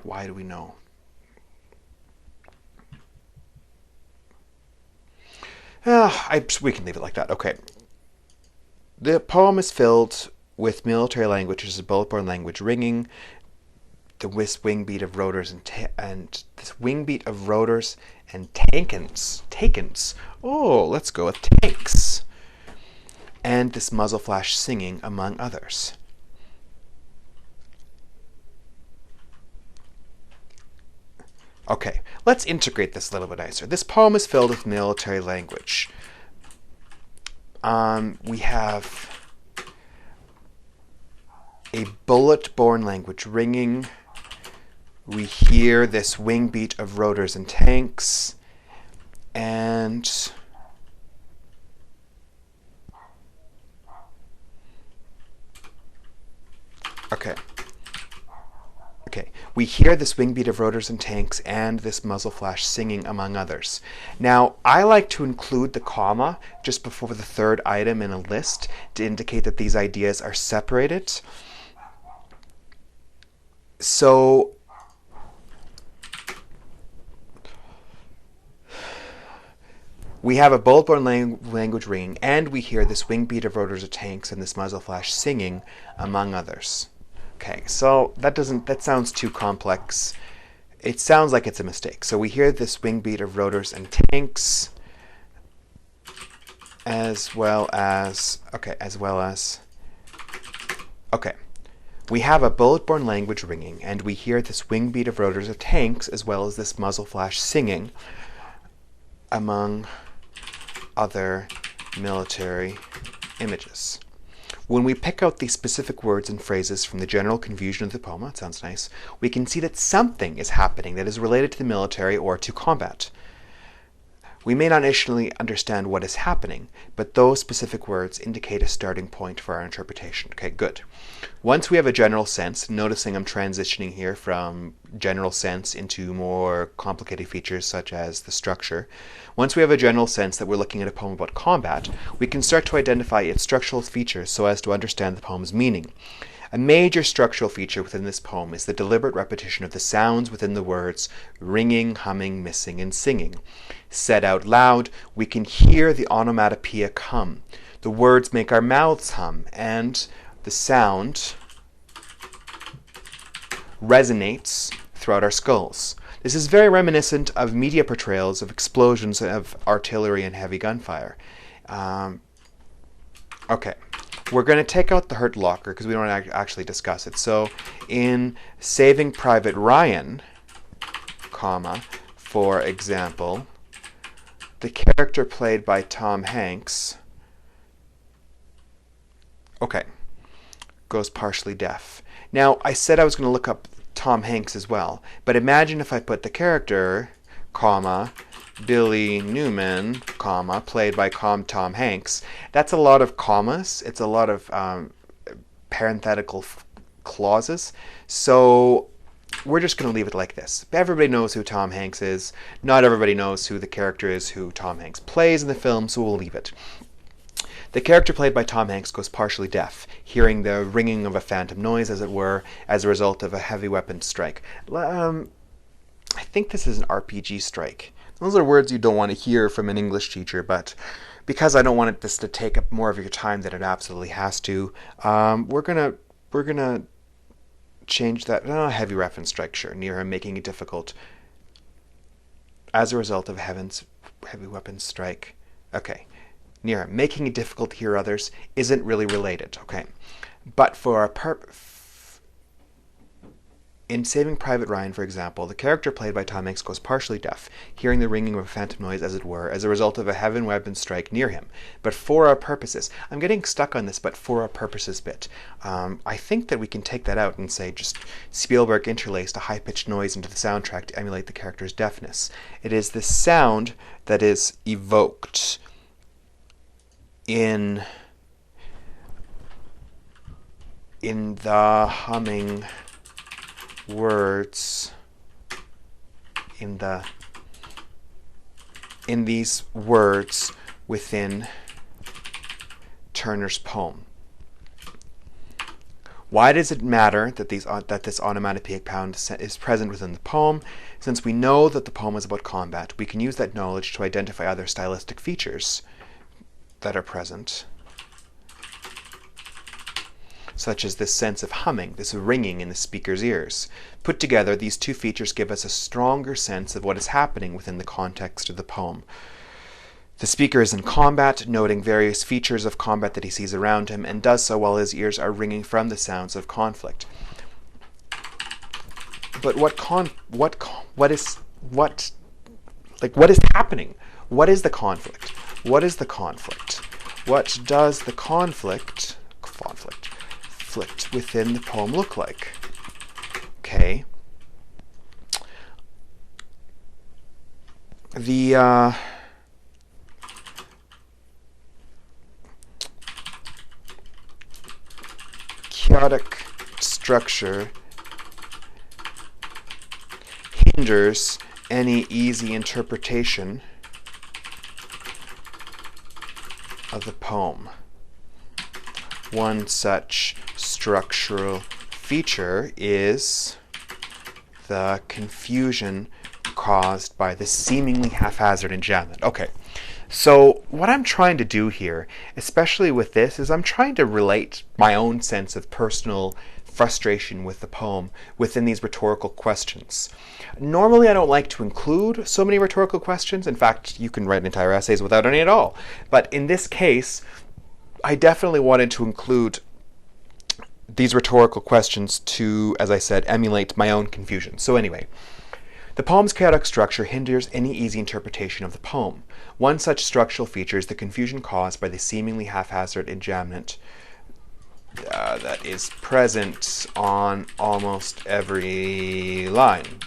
Speaker 1: Why do we know? We can leave it like that. Okay. The poem is filled with military language, which is a bullet-borne language, ringing the wing beat of rotors and this wing beat of rotors and tankens. Oh, let's go with tanks. And this muzzle flash singing, among others. Okay, let's integrate this a little bit nicer. This poem is filled with military language. We have a bullet-borne language ringing. We hear this wing beat of rotors and tanks. And okay. We hear this wing beat of rotors and tanks and this muzzle flash singing, among others. Now, I like to include the comma just before the third item in a list to indicate that these ideas are separated. So we have a bullet-borne language ringing, and we hear this wing beat of rotors of tanks and this muzzle flash singing, among others. Okay, so that sounds too complex. It sounds like it's a mistake. So we hear this wing beat of rotors and tanks, we have a bullet-borne language ringing, and we hear this wing beat of rotors of tanks, as well as this muzzle flash singing, among other military images. When we pick out these specific words and phrases from the general confusion of the poem, that sounds nice, we can see that something is happening that is related to the military or to combat. We may not initially understand what is happening, but those specific words indicate a starting point for our interpretation. Okay, good. Once we have a general sense, noticing I'm transitioning here from general sense into more complicated features such as the structure. Once we have a general sense that we're looking at a poem about combat, we can start to identify its structural features so as to understand the poem's meaning. A major structural feature within this poem is the deliberate repetition of the sounds within the words ringing, humming, missing, and singing. Said out loud, we can hear the onomatopoeia come. The words make our mouths hum, and the sound resonates throughout our skulls. This is very reminiscent of media portrayals of explosions of artillery and heavy gunfire. Okay. We're going to take out the hurt locker because we don't actually discuss it. So in Saving Private Ryan, for example, the character played by Tom Hanks, goes partially deaf. Now, I said I was going to look up Tom Hanks as well, but imagine if I put the character, Billy Newman, played by Tom Hanks. That's a lot of commas. It's a lot of parenthetical clauses. So we're just going to leave it like this. Everybody knows who Tom Hanks is. Not everybody knows who the character is who Tom Hanks plays in the film, so we'll leave it. The character played by Tom Hanks goes partially deaf, hearing the ringing of a phantom noise, as it were, as a result of a heavy weapon strike. I think this is an RPG strike. Those are words you don't want to hear from an English teacher, but because I don't want this to take up more of your time than it absolutely has to, we're gonna change that. Heavy weapon strike, sure, near him, making it difficult as a result of heavy weapon strike. Okay, near him, making it difficult to hear others isn't really related. Okay, but for our In Saving Private Ryan, for example, the character played by Tom Hanks goes partially deaf, hearing the ringing of a phantom noise, as it were, as a result of a heaven weapon strike near him. But for our purposes, I'm getting stuck on this "but for our purposes" bit. I think that we can take that out and say just Spielberg interlaced a high-pitched noise into the soundtrack to emulate the character's deafness. It is the sound that is evoked in the humming words, in these words within Turner's poem. Why does it matter that this onomatopoeic pound is present within the poem? Since we know that the poem is about combat, we can use that knowledge to identify other stylistic features that are present, such as this sense of humming, this ringing in the speaker's ears. Put together, these two features give us a stronger sense of what is happening within the context of the poem. The speaker is in combat, noting various features of combat that he sees around him, and does so while his ears are ringing from the sounds of conflict. But what is happening? What is the conflict? What is the conflict? What does the conflict within the poem look like? Okay. The chaotic structure hinders any easy interpretation of the poem. One such structural feature is the confusion caused by the seemingly haphazard enjambment. Okay, so what I'm trying to do here, especially with this, is I'm trying to relate my own sense of personal frustration with the poem within these rhetorical questions. Normally, I don't like to include so many rhetorical questions. In fact, you can write entire essays without any at all. But in this case, I definitely wanted to include these rhetorical questions to, as I said, emulate my own confusion. So anyway, the poem's chaotic structure hinders any easy interpretation of the poem. One such structural feature is the confusion caused by the seemingly haphazard enjambment that is present on almost every line.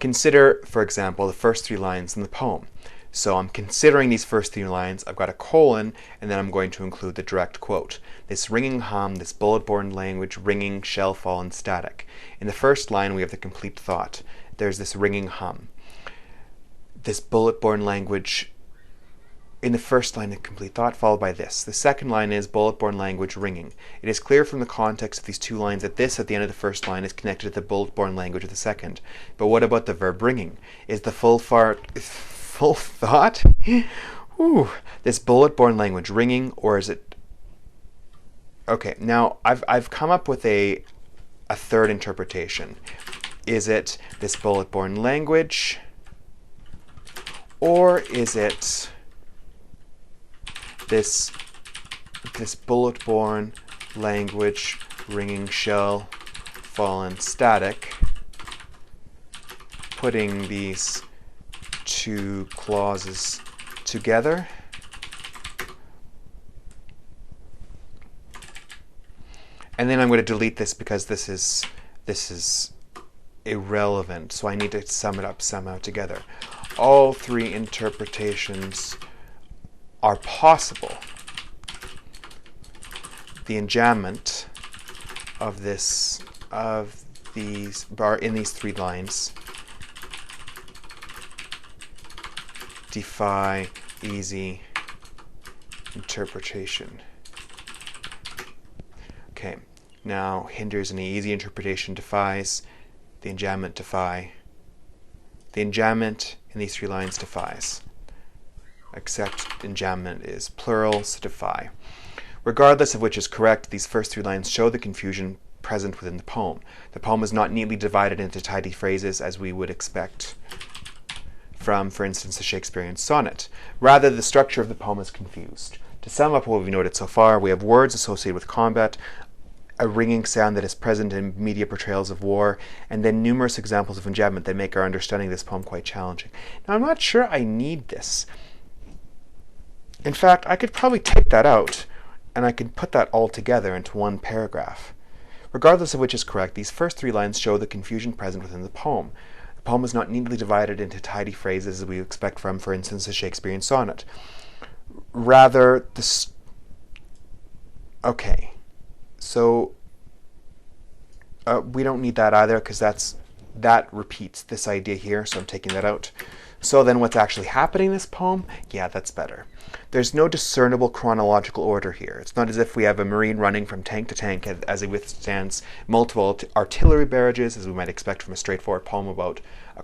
Speaker 1: Consider, for example, the first three lines in the poem. So I'm considering these first three lines, I've got a colon, and then I'm going to include the direct quote. This ringing hum, this bullet-borne language, ringing, shell fall, and static. In the first line, we have the complete thought. There's this ringing hum. This bullet-borne language, in the first line, the complete thought, followed by this. The second line is bullet-borne language, ringing. It is clear from the context of these two lines that this, at the end of the first line, is connected to the bullet-borne language of the second. But what about the verb ringing? Is the full thought? Ooh, this bullet-borne language ringing, or is it? Okay, now I've come up with a third interpretation. Is it this bullet-borne language, or is it this bullet-borne language ringing, shell fallen, static? Putting these two clauses together. And then I'm going to delete this because this is irrelevant, so I need to sum it up somehow together. All three interpretations are possible. The enjambment of these in these three lines defy easy interpretation. Okay, now hinders any easy interpretation, defies, the enjambment defy. The enjambment in these three lines defies. Except enjambment is plural, so defy. Regardless of which is correct, these first three lines show the confusion present within the poem. The poem is not neatly divided into tidy phrases as we would expect from, for instance, a Shakespearean sonnet. Rather, the structure of the poem is confused. To sum up what we've noted so far, we have words associated with combat, a ringing sound that is present in media portrayals of war, and then numerous examples of enjambment that make our understanding of this poem quite challenging. Now, I'm not sure I need this. In fact, I could probably take that out, and I could put that all together into one paragraph. Regardless of which is correct, these first 3 lines show the confusion present within the poem. The poem is not neatly divided into tidy phrases as we expect from, for instance, a Shakespearean sonnet. Rather, okay, so we don't need that either, because that repeats this idea here, so I'm taking that out. So then what's actually happening in this poem? Yeah, that's better. There's no discernible chronological order here. It's not as if we have a Marine running from tank to tank as he withstands multiple artillery barrages, as we might expect from a straightforward poem about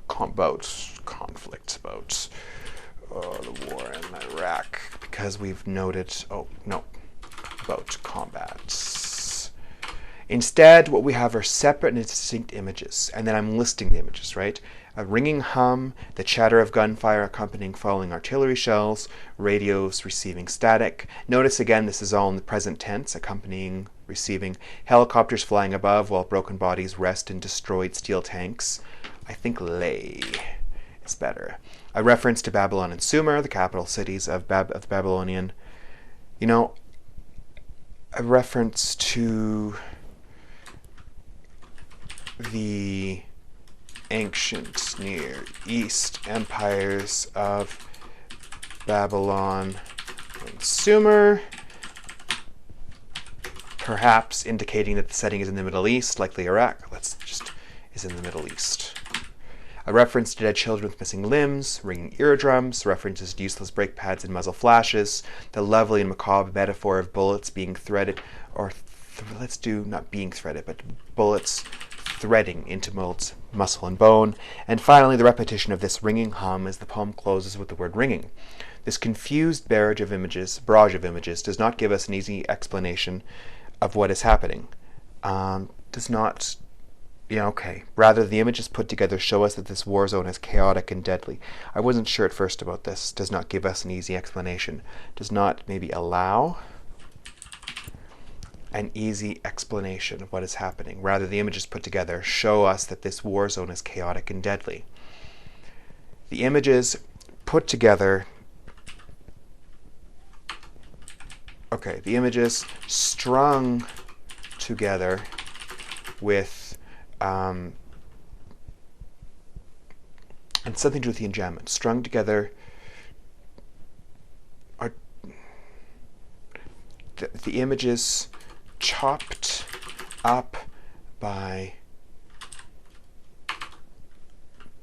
Speaker 1: conflict, about the war in Iraq, because we've noted, about combat. Instead, what we have are separate and distinct images, and then I'm listing the images, right? A ringing hum, the chatter of gunfire accompanying falling artillery shells, radios receiving static. Notice again, this is all in the present tense, accompanying, receiving, helicopters flying above while broken bodies rest in destroyed steel tanks. I think lay is better. A reference to Babylon and Sumer, the capital cities of the Babylonian. A reference to the ancient Near East empires of Babylon and Sumer, perhaps indicating that the setting is in the Middle East, likely Iraq. Is in the Middle East. A reference to dead children with missing limbs, ringing eardrums, references to useless brake pads and muzzle flashes, the lovely and macabre metaphor of bullets being threaded, or not being threaded, but bullets threading into muscle and bone. And finally, the repetition of this ringing hum as the poem closes with the word ringing. This confused barrage of images does not give us an easy explanation of what is happening. Rather, the images put together show us that this war zone is chaotic and deadly. I wasn't sure at first about this. Does not give us an easy explanation. Does not maybe allow an easy explanation of what is happening. Rather, the images put together show us that this war zone is chaotic and deadly. The images put together, the images strung together with and something to do with the enjambment. Strung together are the images chopped up by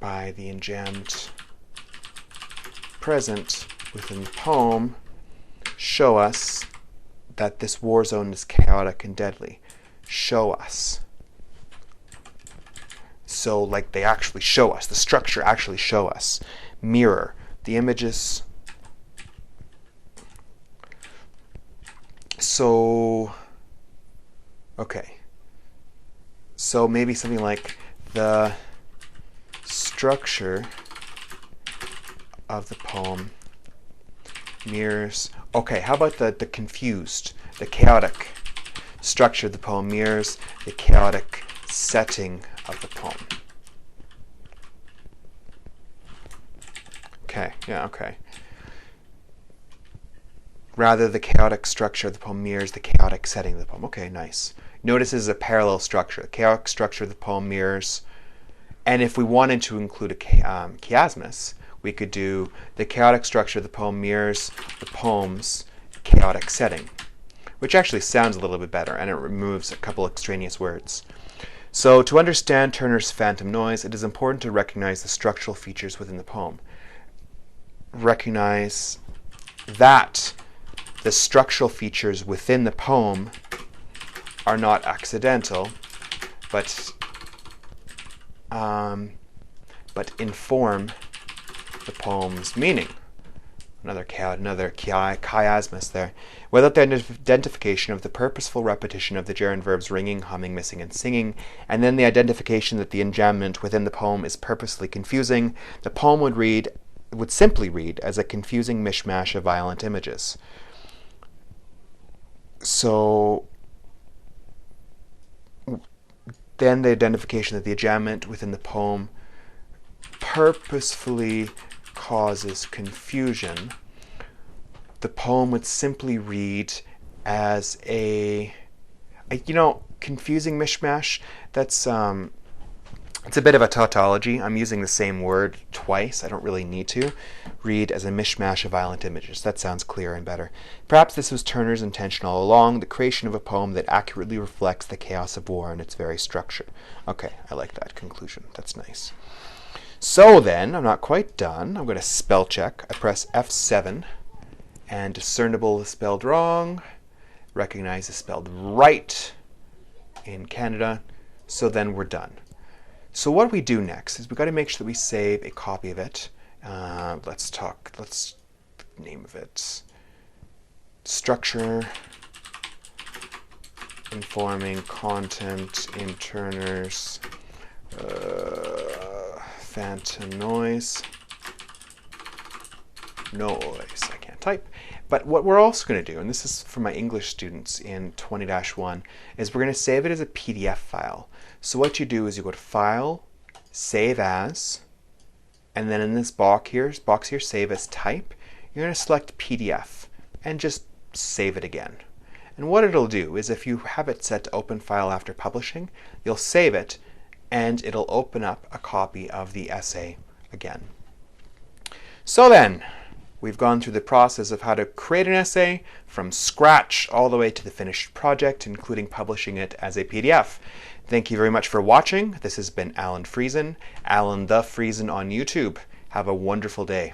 Speaker 1: the enjambed present within the poem show us that this war zone is chaotic and deadly. Show us. So, they actually show us. The structure actually show us. Mirror. The images. So, So maybe something like the structure of the poem mirrors. How about the confused, the chaotic structure of the poem mirrors the chaotic setting of the poem. Rather, the chaotic structure of the poem mirrors the chaotic setting of the poem. Okay, nice. Notice this is a parallel structure. The chaotic structure of the poem mirrors, and if we wanted to include a chiasmus, we could do the chaotic structure of the poem mirrors the poem's chaotic setting, which actually sounds a little bit better, and it removes a couple extraneous words. So, to understand Turner's phantom noise, it is important to recognize the structural features within the poem. Recognize that the structural features within the poem are not accidental, but inform the poem's meaning. Another chiasmus there. Without the identification of the purposeful repetition of the gerund verbs ringing, humming, missing, and singing, and then the identification that the enjambment within the poem is purposely confusing, the poem would simply read as a confusing mishmash of violent images. So, then the identification that the adjustment within the poem purposefully causes confusion, the poem would simply read as a confusing mishmash. That's it's a bit of a tautology. I'm using the same word twice. I don't really need to. Read as a mishmash of violent images. That sounds clearer and better. Perhaps this was Turner's intention all along, the creation of a poem that accurately reflects the chaos of war and its very structure. Okay, I like that conclusion. That's nice. So then, I'm not quite done. I'm going to spell check. I press F7, and discernible is spelled wrong. Recognize is spelled right in Canada. So then we're done. So what we do next is we've got to make sure that we save a copy of it. Let's name of it structure informing content in Turner's phantom noise. I can't type. But what we're also going to do, and this is for my English students in 20-1, is we're going to save it as a PDF file. So what you do is you go to File, Save As, and then in this box here, Save As Type, you're going to select PDF and just save it again. And what it'll do is if you have it set to open file after publishing, you'll save it and it'll open up a copy of the essay again. So then, we've gone through the process of how to create an essay from scratch all the way to the finished project, including publishing it as a PDF. Thank you very much for watching. This has been AlanTheFriesen, AlanTheFriesen on YouTube. Have a wonderful day.